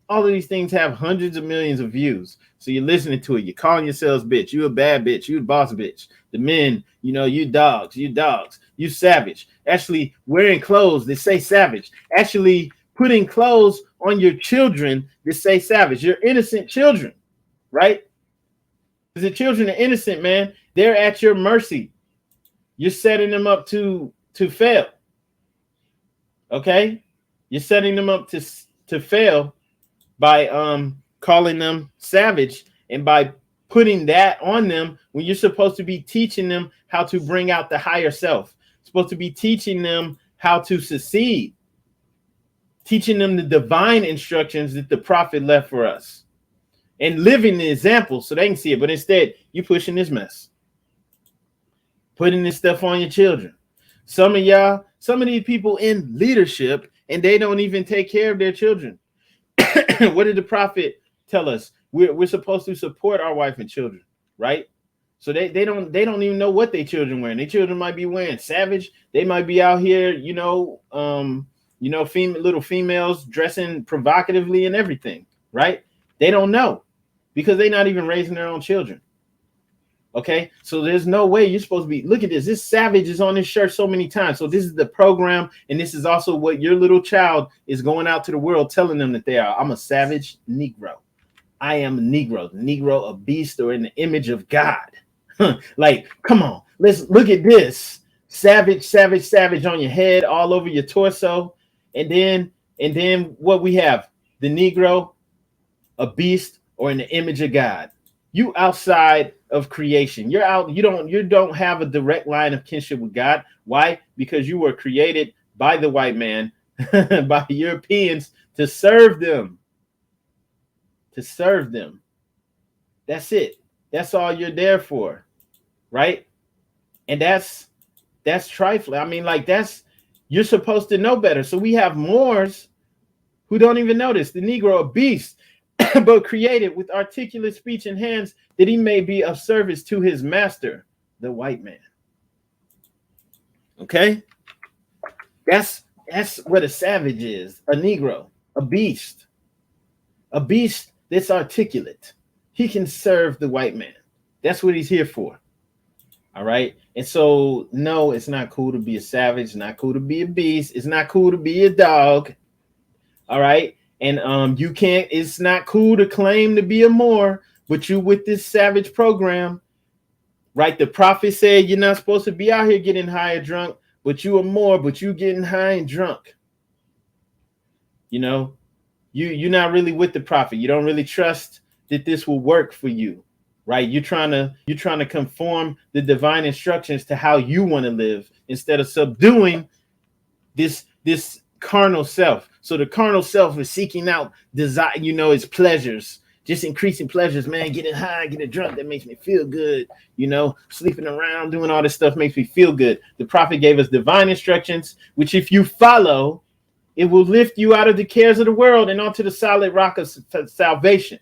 S3: All of these things have hundreds of millions of views. So you're listening to it. You're calling yourselves bitch. You a bad bitch. You a boss bitch. The men, you dogs. You savage. Actually wearing clothes that say savage. Actually putting clothes on your children that say savage. Your innocent children, right? Because the children are innocent, man. They're at your mercy. You're setting them up to fail. Okay? You're setting them up to fail by calling them savage and by putting that on them when you're supposed to be teaching them how to bring out the higher self. Supposed to be teaching them how to succeed. Teaching them the divine instructions that the prophet left for us. And living the example so they can see it. But instead, you pushing this mess. Putting this stuff on your children. Some of these people in leadership, and they don't even take care of their children. What did the prophet tell us? We're supposed to support our wife and children, right? So they don't even know what their children wearing. Their children might be wearing savage. They might be out here, little females dressing provocatively and everything, right? They don't know because they're not even raising their own children. Okay, so there's no way you're supposed to be. Look at this. This savage is on this shirt so many times. So this is the program, and this is also what your little child is going out to the world telling them that they are. I'm a savage Negro. I am a Negro. The Negro, a beast, or in the image of God. Like, come on, let's look at this. Savage, savage, savage on your head, all over your torso, and then what we have: the Negro, a beast, or in the image of God. You outside of creation. You're out. You don't have a direct line of kinship with God. Why? Because you were created by the white man, by Europeans, to serve them. To serve them. That's it. That's all you're there for, right? And that's trifling. I mean, like you're supposed to know better. So we have Moors who don't even notice the Negro, a beast, but created with articulate speech and hands that he may be of service to his master, the white man. Okay? That's That's what a savage is, a Negro, a beast that's articulate. He can serve the white man. That's what he's here for. All right. And so, no, it's not cool to be a savage, not cool to be a beast. It's not cool to be a dog. All right. And you can't, it's not cool to claim to be a Moor, but you with this savage program, right? The prophet said you're not supposed to be out here getting high or drunk, but you a Moor, but you getting high and drunk. You know, you're not really with the prophet. You don't really trust that this will work for you, right? You're trying to conform the divine instructions to how you want to live instead of subduing this carnal self. So the carnal self is seeking out desire, its pleasures, just increasing pleasures, man, getting high, getting drunk. That makes me feel good. Sleeping around, doing all this stuff makes me feel good. The prophet gave us divine instructions, which if you follow, it will lift you out of the cares of the world and onto the solid rock of salvation.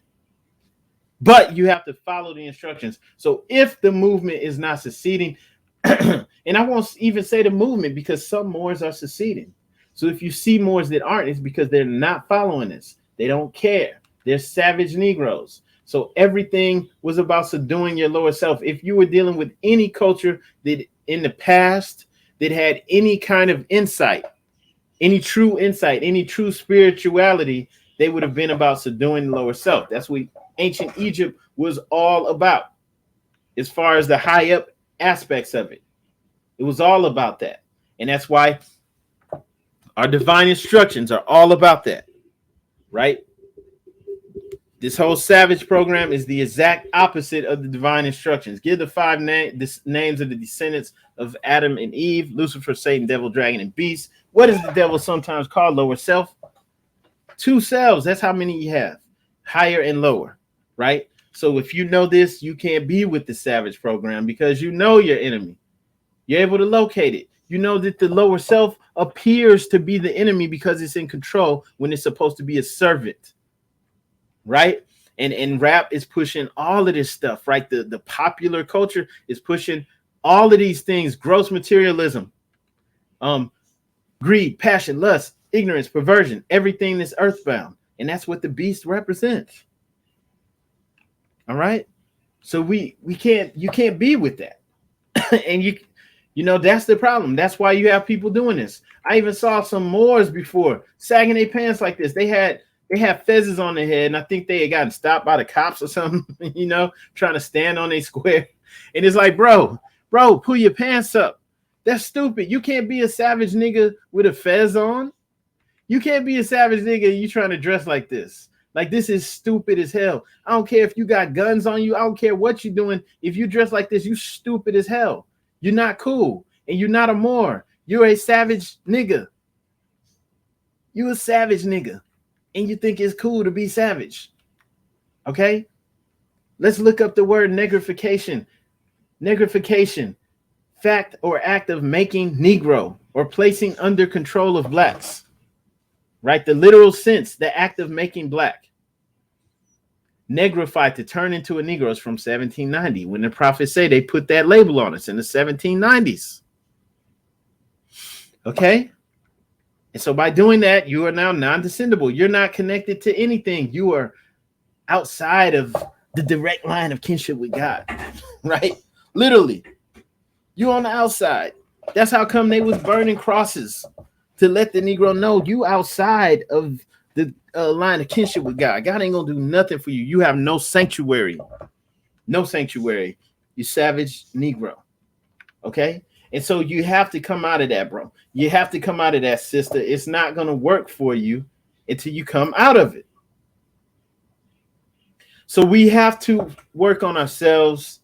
S3: But you have to follow the instructions. So if the movement is not succeeding, and I won't even say the movement because some Moors are succeeding. So if you see Moors that aren't, it's because they're not following this. They don't care. They're savage Negroes. So everything was about subduing your lower self. If you were dealing with any culture that in the past that had any kind of insight, any true insight, any true spirituality, they would have been about subduing the lower self. That's what ancient Egypt was all about. As far as the high up aspects of it, it was all about that. And that's why our divine instructions are all about that, right? This whole savage program is the exact opposite of the divine instructions. Give the five names of the descendants of Adam and Eve: Lucifer, Satan, devil, dragon, and beast. What is the devil sometimes called? Lower self. Two selves. That's how many you have. Higher and lower, right? So if you know this, you can't be with the savage program because you know your enemy. You're able to locate it. You know that the lower self appears to be the enemy because it's in control when it's supposed to be a servant, right? And rap is pushing all of this stuff, right? The popular culture is pushing all of these things: gross materialism, greed, passion, lust, ignorance, perversion, everything that's earthbound. And that's what the beast represents. All right. So you can't be with that. And that's the problem. That's why you have people doing this. I even saw some Moors before sagging their pants like this. They had fezzes on their head, and I think they had gotten stopped by the cops or something, trying to stand on a square. And it's like, bro, pull your pants up. That's stupid. You can't be a savage nigga with a fez on. You can't be a savage nigga and you trying to dress like this. Like, this is stupid as hell. I don't care if you got guns on you. I don't care what you're doing. If you dress like this, you stupid as hell. You're not cool. And you're not a Moor. You're a savage nigga. You a savage nigga. And you think it's cool to be savage. Okay? Let's look up the word negrification. Negrification. Fact or act of making Negro or placing under control of blacks. Right? The literal sense, the act of making black. Negrified, to turn into a Negro, is from 1790. When the prophets say they put that label on us in the 1790s. Okay? And so by doing that, you are now non-descendable. You're not connected to anything. You are outside of the direct line of kinship with God. Right? Literally. You on the outside. That's how come they was burning crosses, to let the Negro know you outside of the line of kinship with God. God ain't gonna do nothing for you. You have no sanctuary. No sanctuary. You savage Negro. Okay? And so you have to come out of that, bro. You have to come out of that, sister. It's not gonna work for you until you come out of it. So we have to work on ourselves.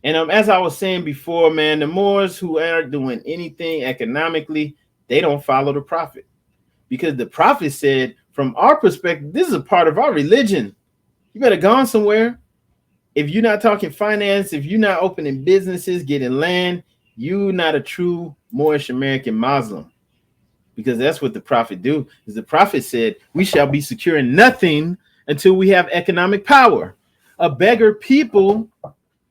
S3: And as I was saying before, man, the Moors who aren't doing anything economically, they don't follow the prophet, because the prophet said, from our perspective, this is a part of our religion. You better go on somewhere. If you're not talking finance, if you're not opening businesses, getting land, you're not a true Moorish American Muslim, because that's what the prophet do. Is the prophet said, we shall be secure in nothing until we have economic power. A beggar people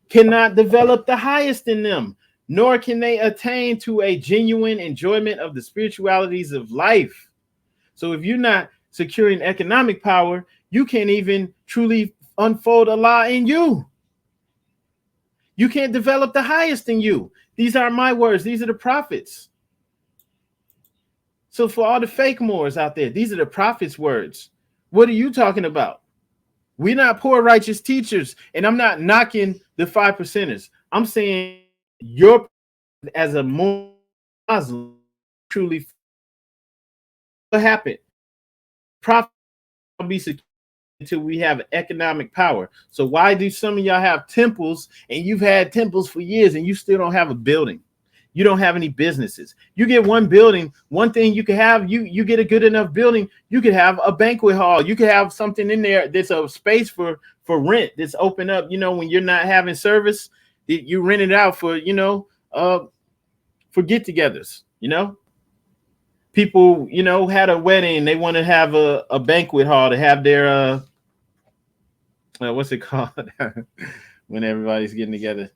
S3: cannot develop the highest in them. nor can they attain to a genuine enjoyment of the spiritualities of life. So if you're not securing economic power, you can't even truly unfold Allah in you. You can't develop the highest in you. These aren't my words. These are the prophets. So for all the fake Moors out there, these are the prophets' words. What are you talking about? We're not poor righteous teachers, and I'm not knocking the 5%ers. I'm saying you're as a Muslim truly what happened. Prophet will be secure until we have economic power. So why do some of y'all have temples and you've had temples for years and you still don't have a building? You don't have any businesses. You get one building, one thing you can have, you get a good enough building, you could have a banquet hall. You could have something in there that's a space for rent that's open up, when you're not having service, you rent it out for, for get-togethers, People, had a wedding, they want to have a banquet hall to have their what's it called when everybody's getting together?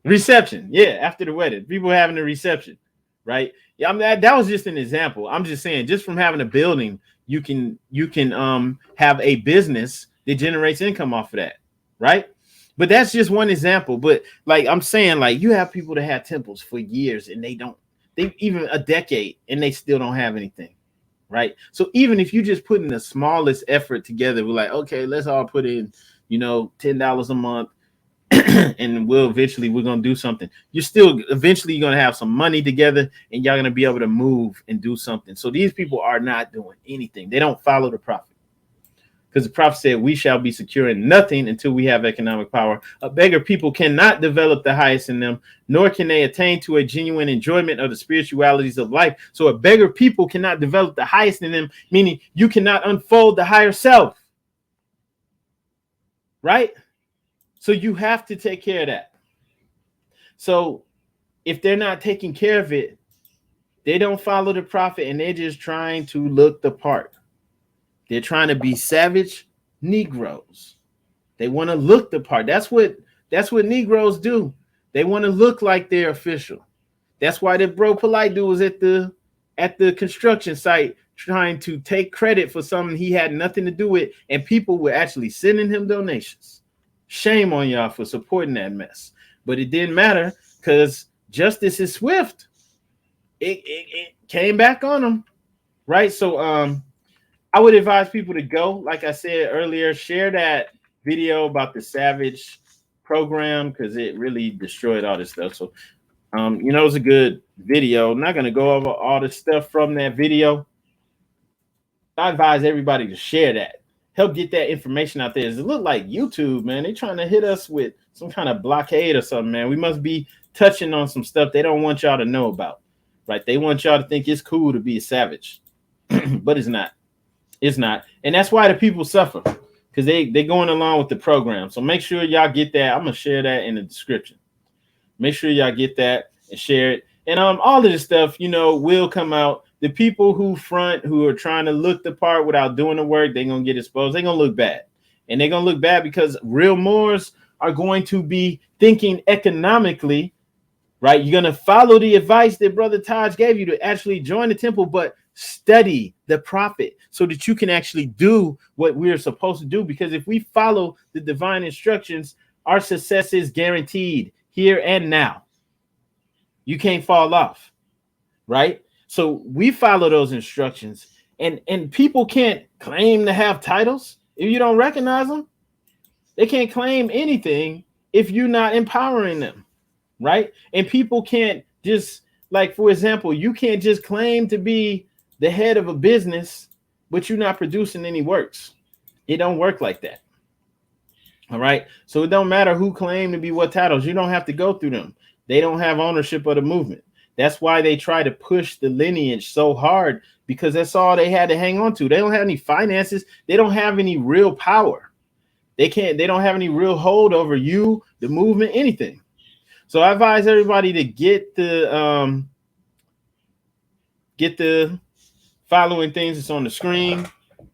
S3: Reception. Yeah, after the wedding, people having a reception, right? Yeah, I mean that was just an example. I'm just saying, just from having a building, you can have a business that generates income off of that, right? But that's just one example. But like I'm saying, like you have people that have temples for years and they even a decade and they still don't have anything, right? So even if you just put in the smallest effort together, we're like, okay, let's all put in, $10 a month. And we're gonna do something. Eventually you're gonna have some money together and y'all gonna be able to move and do something. So these people are not doing anything. They don't follow the prophet, because the prophet said we shall be secure in nothing until we have economic power. A beggar people cannot develop the highest in them, nor can they attain to a genuine enjoyment of the spiritualities of life. So a beggar people cannot develop the highest in them, meaning you cannot unfold the higher self, right? So you have to take care of that. So if they're not taking care of it, they don't follow the prophet and they're just trying to look the part. They're trying to be savage Negroes. They want to look the part. That's what Negroes do. They want to look like they're official. That's why the bro polite dude was at the construction site trying to take credit for something he had nothing to do with, and people were actually sending him donations. Shame on y'all for supporting that mess. But it didn't matter because justice is swift. It came back on them, right? So I would advise people to go, like I said earlier, share that video about the Savage program because it really destroyed all this stuff. So it was a good video. I'm not going to go over all the stuff from that video. I advise everybody to share that. Help get that information out there. It look like YouTube, man. They trying to hit us with some kind of blockade or something, man. We must be touching on some stuff they don't want y'all to know about, right? They want y'all to think it's cool to be a savage, but it's not. It's not. And that's why the people suffer, because they going along with the program. So make sure y'all get that. I'm going to share that in the description. Make sure y'all get that and share it. And all of this stuff, will come out. The people who are trying to look the part without doing the work, they're going to get exposed. They're going to look bad. And they're going to look bad because real Moors are going to be thinking economically, right? You're going to follow the advice that Brother Taj gave you to actually join the temple, but study the prophet so that you can actually do what we're supposed to do. Because if we follow the divine instructions, our success is guaranteed here and now. You can't fall off, right? So we follow those instructions, and people can't claim to have titles if you don't recognize them. They can't claim anything if you're not empowering them, right? And people can't just, like, for example, you can't just claim to be the head of a business, but you're not producing any works. It don't work like that. All right. So it don't matter who claim to be what titles. You don't have to go through them. They don't have ownership of the movement. That's why they try to push the lineage so hard, because that's all they had to hang on to. They don't have any finances. They don't have any real power. They don't have any real hold over you, the movement, anything. So I advise everybody to get the following things that's on the screen.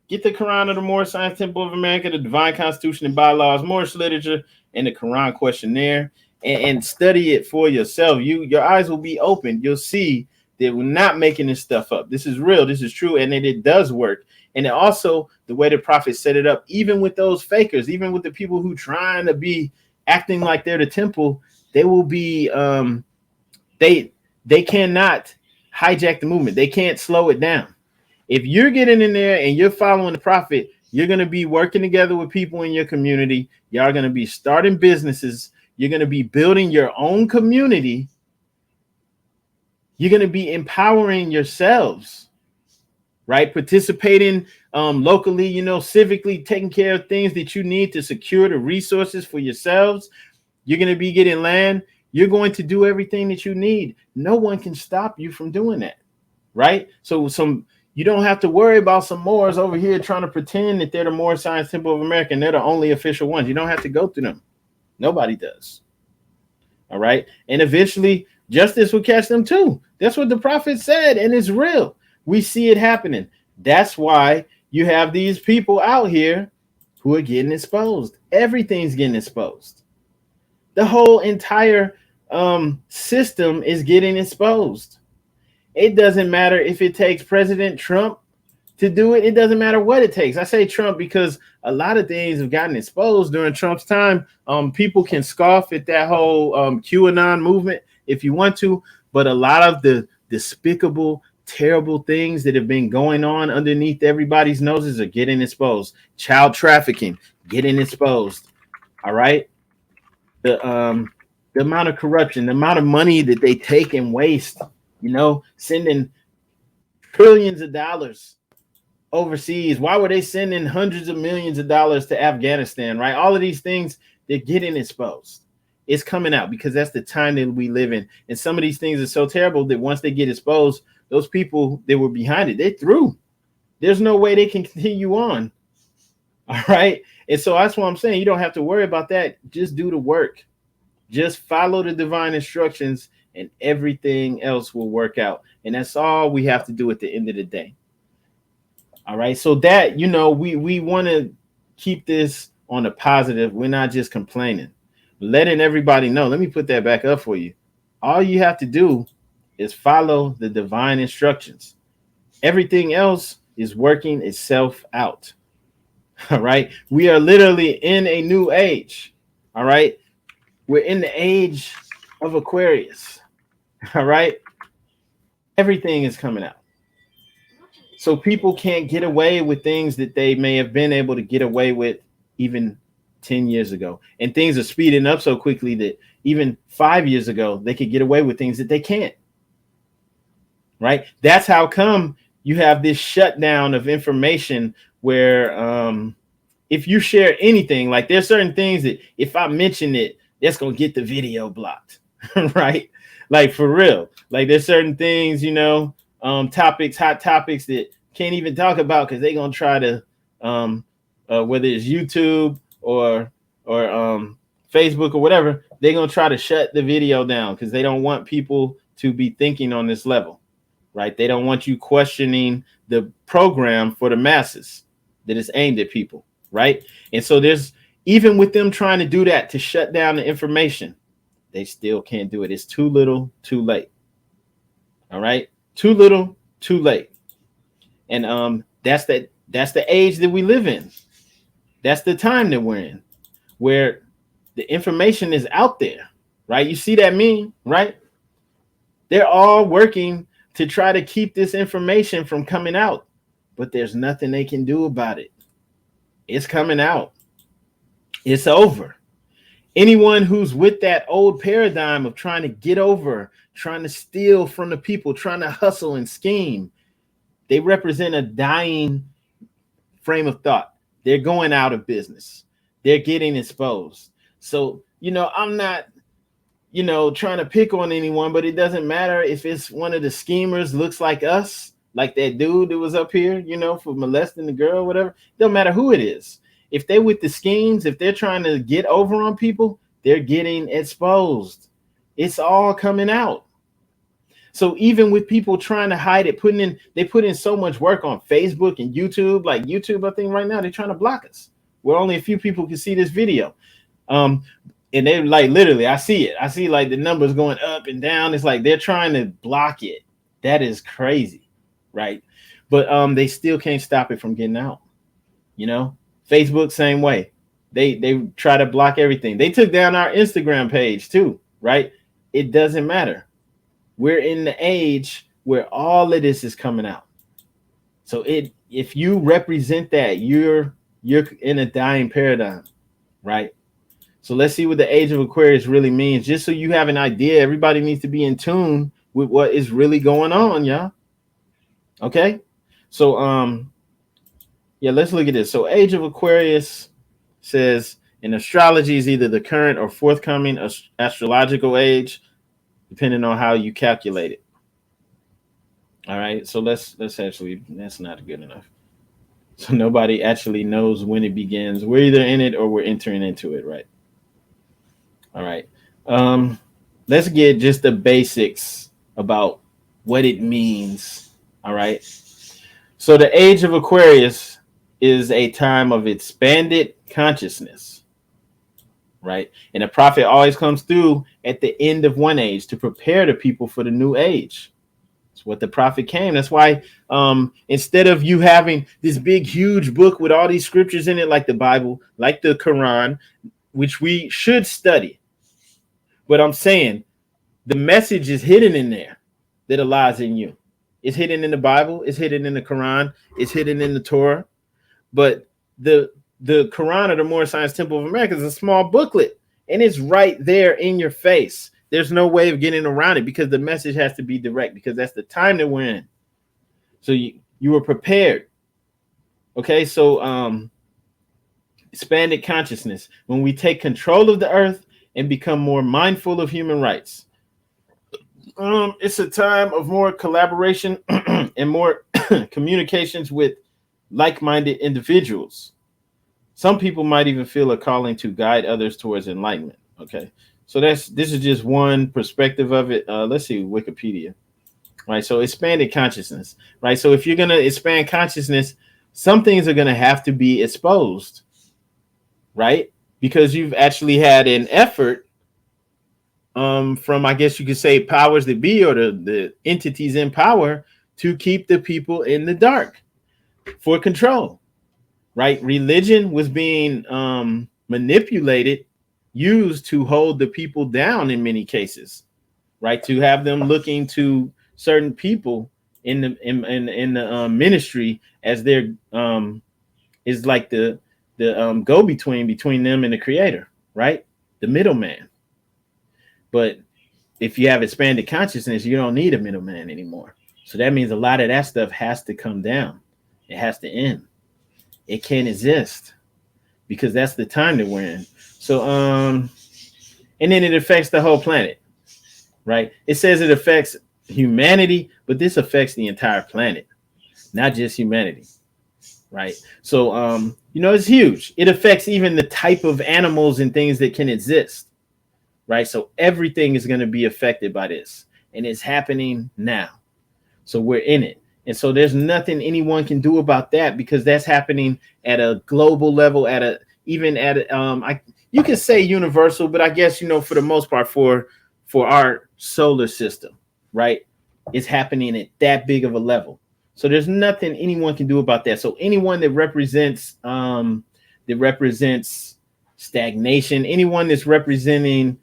S3: Get the Quran of the Moorish Science Temple of America, the Divine Constitution and Bylaws, Moorish Literature, and the Quran Questionnaire. and study it for yourself. Your eyes will be open. You'll see that we're not making this stuff up. This is real. This is true, and it does work. And it also, the way the prophet set it up, even with those fakers, even with the people who trying to be acting like they're the temple, they will be they cannot hijack the movement. They can't slow it down. If you're getting in there and you're following the prophet, you're going to be working together with people in your community. Y'all going to be starting businesses. You're going to be building your own community. You're going to be empowering yourselves, right? Participating locally, civically, taking care of things that you need to secure the resources for yourselves. You're going to be getting land. You're going to do everything that you need. No one can stop you from doing that, right? So you don't have to worry about some Moors over here trying to pretend that they're the Moorish Science Temple of America and they're the only official ones. You don't have to go through them. Nobody does. All right. And eventually justice will catch them too. That's what the prophet said, and it's real. We see it happening. That's why you have these people out here who are getting exposed. Everything's getting exposed. The whole entire system is getting exposed. It doesn't matter if it takes President Trump to do it. It doesn't matter what it takes. I say Trump because a lot of things have gotten exposed during Trump's time. People can scoff at that whole QAnon movement if you want to, but a lot of the despicable, terrible things that have been going on underneath everybody's noses are getting exposed. Child trafficking, getting exposed. All right. The amount of corruption, the amount of money that they take and waste, sending trillions of dollars overseas. Why were they sending hundreds of millions of dollars to Afghanistan, right? All of these things, they're getting exposed. It's coming out because that's the time that we live in. And some of these things are so terrible that once they get exposed, those people that were behind it, they're through. There's no way they can continue on. All right. And so that's what I'm saying. You don't have to worry about that. Just do the work. Just follow the divine instructions and everything else will work out. And that's all we have to do at the end of the day. All right. So that, we want to keep this on a positive. We're not just complaining, letting everybody know. Let me put that back up for you. All you have to do is follow the divine instructions. Everything else is working itself out. All right. We are literally in a new age. All right. We're in the age of Aquarius. All right. Everything is coming out. So people can't get away with things that they may have been able to get away with even 10 years ago. And things are speeding up so quickly that even 5 years ago, they could get away with things that they can't. Right. That's how come you have this shutdown of information where if you share anything, like there's certain things that if I mention it, that's going to get the video blocked. Right. Like for real. Like there's certain things, topics, hot topics that can't even talk about because they're going to try to whether it's YouTube or Facebook or whatever, they're going to try to shut the video down because they don't want people to be thinking on this level. Right. They don't want you questioning the program for the masses that is aimed at people. Right. And so there's even with them trying to do that to shut down the information, they still can't do it. It's too little, too late. All right. Too little, too late. And that's the age that we live in. That's the time that we're in where the information is out there. Right. You see that meme, right? They're all working to try to keep this information from coming out, but there's nothing they can do about it. It's coming out. It's over. Anyone who's with that old paradigm of trying to get over, trying to steal from the people, trying to hustle and scheme, they represent a dying frame of thought. They're going out of business. They're getting exposed. So, I'm not trying to pick on anyone, but it doesn't matter if it's one of the schemers looks like us, like that dude that was up here, for molesting the girl, whatever. Don't matter who it is. If they're with the schemes, if they're trying to get over on people, they're getting exposed. It's all coming out. So even with people trying to hide it, they put in so much work on Facebook and YouTube, like YouTube, I think right now they're trying to block us where only a few people can see this video. And they're like, literally, I see it. I see like the numbers going up and down. It's like they're trying to block it. That is crazy, right? But they still can't stop it from getting out. You know, Facebook, same way. They try to block everything. They took down our Instagram page too, right? It doesn't matter. We're in the age where all of this is coming out. So if you represent that, you're in a dying paradigm, right? So let's see what the age of Aquarius really means. Just so you have an idea, everybody needs to be in tune with what is really going on, y'all. Okay? So yeah, let's look at this. So age of Aquarius says in astrology is either the current or forthcoming astrological age, depending on how you calculate it. All right, so let's actually, that's not good enough. So nobody actually knows when it begins. We're either in it or we're entering into it, right? All right. Let's get just the basics about what it means. All right. So the age of Aquarius is a time of expanded consciousness, right? And the prophet always comes through at the end of one age to prepare the people for the new age. That's what the prophet came. That's why instead of you having this big, huge book with all these scriptures in it, like the Bible, like the Quran, which we should study. But I'm saying the message is hidden in there that lies in you. It's hidden in the Bible. It's hidden in the Quran. It's hidden in the Torah. But the Quran, or the Moorish Science Temple of America, is a small booklet, and it's right there in your face. There's no way of getting around it because the message has to be direct, because that's the time that we're in. So you were prepared. Okay, so expanded consciousness. When we take control of the earth and become more mindful of human rights. It's a time of more collaboration and more communications with like-minded individuals. Some people might even feel a calling to guide others towards enlightenment. Okay, so this is just one perspective of it. Let's see Wikipedia. Right, so expanded consciousness. Right, so if you're gonna expand consciousness, some things are gonna have to be exposed. Right, because you've actually had an effort from, I guess you could say, powers that be, or the entities in power, to keep the people in the dark for control. Right, religion was being manipulated, used to hold the people down in many cases. Right, to have them looking to certain people in the ministry as their is like the go between them and the creator, right? The middleman. But if you have expanded consciousness, you don't need a middleman anymore. So that means a lot of that stuff has to come down. It has to end. It can't exist, because that's the time that we're in. So and then it affects the whole planet, right? It says it affects humanity, but this affects the entire planet, not just humanity. Right. So, it's huge. It affects even the type of animals and things that can exist. Right. So everything is going to be affected by this, and it's happening now. So we're in it. And so there's nothing anyone can do about that, because that's happening at a global level, you can say universal, but I guess, for the most part, for our solar system. Right. It's happening at that big of a level. So there's nothing anyone can do about that. So anyone that represents stagnation, anyone that's representing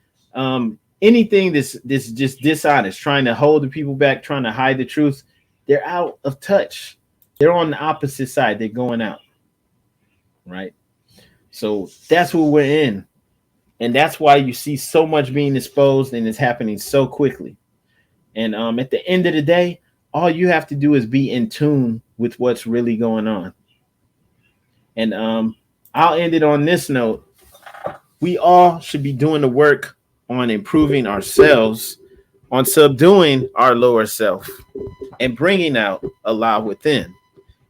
S3: anything that's just dishonest, trying to hold the people back, trying to hide the truth, they're out of touch. They're on the opposite side. They're going out. Right. So that's what we're in. And that's why you see so much being exposed, and it's happening so quickly. And at the end of the day, all you have to do is be in tune with what's really going on. And I'll end it on this note. We all should be doing the work on improving ourselves, on subduing our lower self, and bringing out Allah within.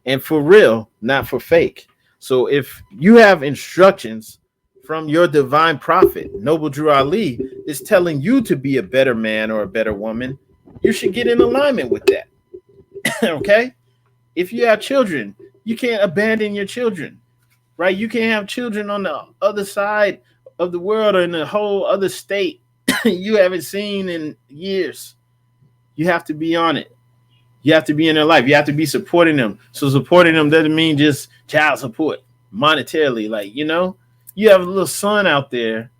S3: And for real, not for fake. So if you have instructions from your divine prophet, Noble Drew Ali, is telling you to be a better man or a better woman, you should get in alignment with that. Okay? If you have children, you can't abandon your children, right? You can't have children on the other side of the world or in a whole other state you haven't seen in years. You have to be on it. You have to be in their life. You have to be supporting them. So supporting them doesn't mean just child support monetarily. Like, you know, you have a little son out there,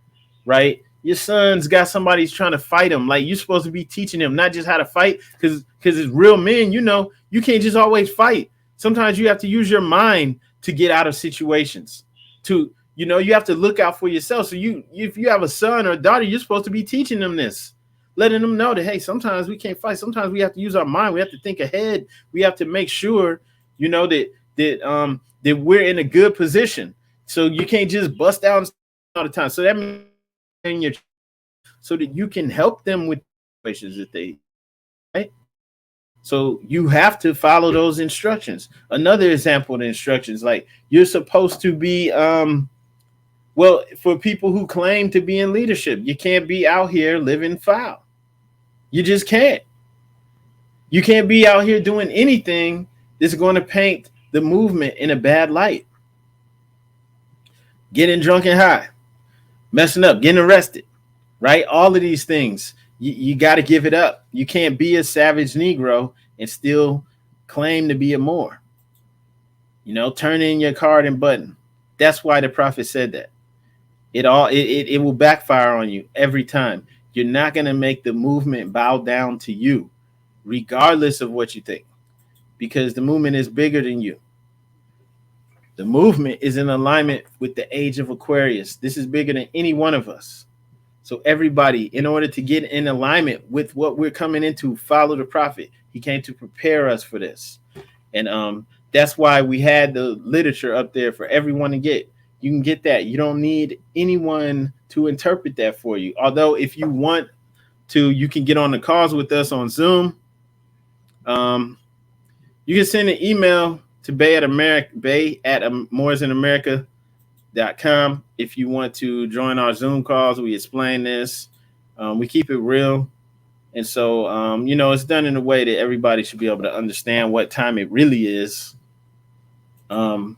S3: right? Your son's got somebody's trying to fight him. Like, you're supposed to be teaching him not just how to fight, because it's real men, you know, you can't just always fight. Sometimes you have to use your mind to get out of situations. To, you know, you have to look out for yourself. So if you have a son or a daughter, you're supposed to be teaching them this, letting them know that, hey, sometimes we can't fight. Sometimes we have to use our mind. We have to think ahead. We have to make sure, you know, that we're in a good position. So you can't just bust out all the time. So that means so that you can help them with situations that they, right? So you have to follow those instructions. Another example of the instructions, like you're supposed to be, well, for people who claim to be in leadership, you can't be out here living foul. You just can't. You can't be out here doing anything that's going to paint the movement in a bad light. Getting drunk and high, messing up, getting arrested, right? All of these things, you got to give it up. You can't be a savage Negro and still claim to be a Moor. You know, turn in your card and button. That's why the prophet said that. It will backfire on you every time. You're not going to make the movement bow down to you, regardless of what you think, because the movement is bigger than you. The movement is in alignment with the age of Aquarius. This is bigger than any one of us. So everybody, in order to get in alignment with what we're coming into, follow the prophet. He came to prepare us for this. And that's why we had the literature up there for everyone to get. You can get that. You don't need anyone to interpret that for you. Although if you want to, you can get on the calls with us on Zoom. You can send an email to bay@moorisinamerica.com if you want to join our Zoom calls. We explain this. We keep it real. And so, you know, it's done in a way that everybody should be able to understand what time it really is. And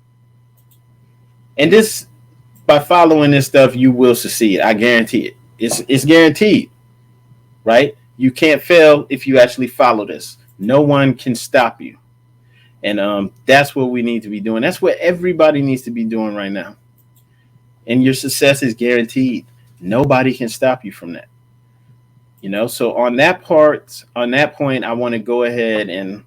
S3: this, by following this stuff, you will succeed. I guarantee it. It's guaranteed, right? You can't fail if you actually follow this. No one can stop you. And that's what we need to be doing. That's what everybody needs to be doing right now. And your success is guaranteed. Nobody can stop you from that. You know, so on that point, I want to go ahead and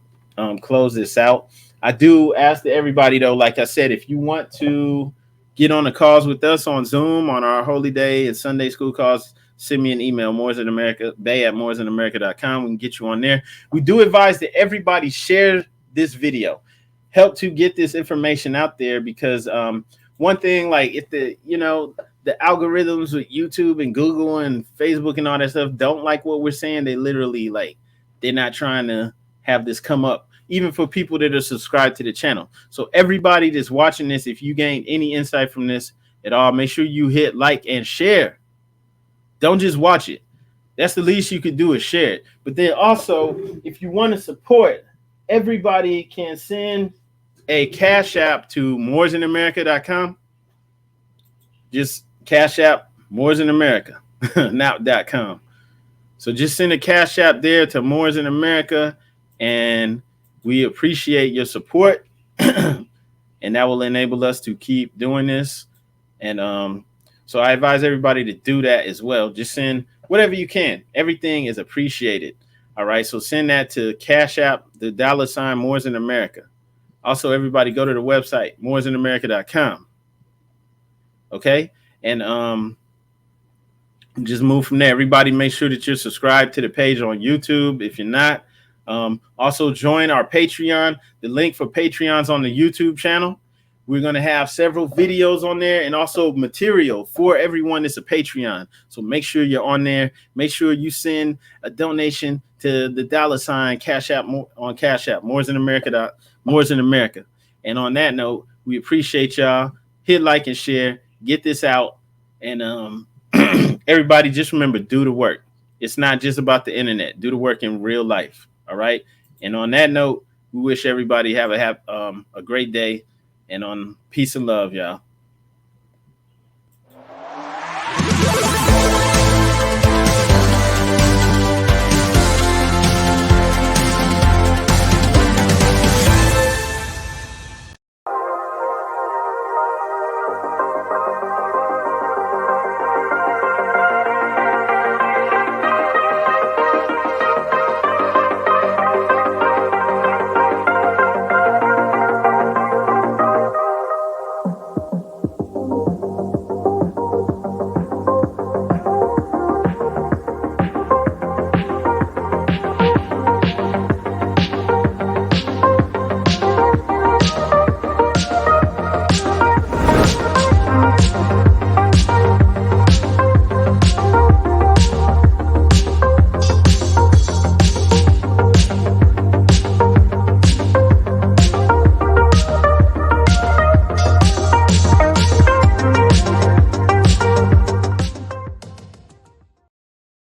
S3: close this out. I do ask that everybody, though, like I said, if you want to get on the calls with us on Zoom on our holy day and Sunday school calls, send me an email, bay@moorisinamerica.com. We can get you on there. We do advise that everybody share this video, help to get this information out there, because one thing, like if the algorithms with YouTube and Google and Facebook and all that stuff don't like what we're saying, they literally, like, they're not trying to have this come up, even for people that are subscribed to the channel. So everybody that's watching this, if you gain any insight from this at all, make sure you hit like and share. Don't just watch it. That's the least you could do, is share it. But then also, if you want to support, everybody can send a Cash App to moorisinamerica.com. Just Cash App moorisinamerica, now.com. So just send a Cash App there to Moors in America, and we appreciate your support. And that will enable us to keep doing this. And so I advise everybody to do that as well. Just send whatever you can. Everything is appreciated. All right. So send that to Cash App, the $ Moors in America. Also, everybody go to the website, moorisinamerica.com. Okay. And just move from there. Everybody make sure that you're subscribed to the page on YouTube if you're not. Also join our Patreon. The link for Patreon's on the YouTube channel. We're going to have several videos on there and also material for everyone that's a Patreon. So make sure you're on there. Make sure you send a donation to the $ Cash App on Cash App, Moors in America. And on that note, we appreciate y'all. Hit like and share. Get this out. And everybody, just remember, do the work. It's not just about the internet. Do the work in real life. All right. And on that note, we wish everybody have a great day. And on peace and love, y'all.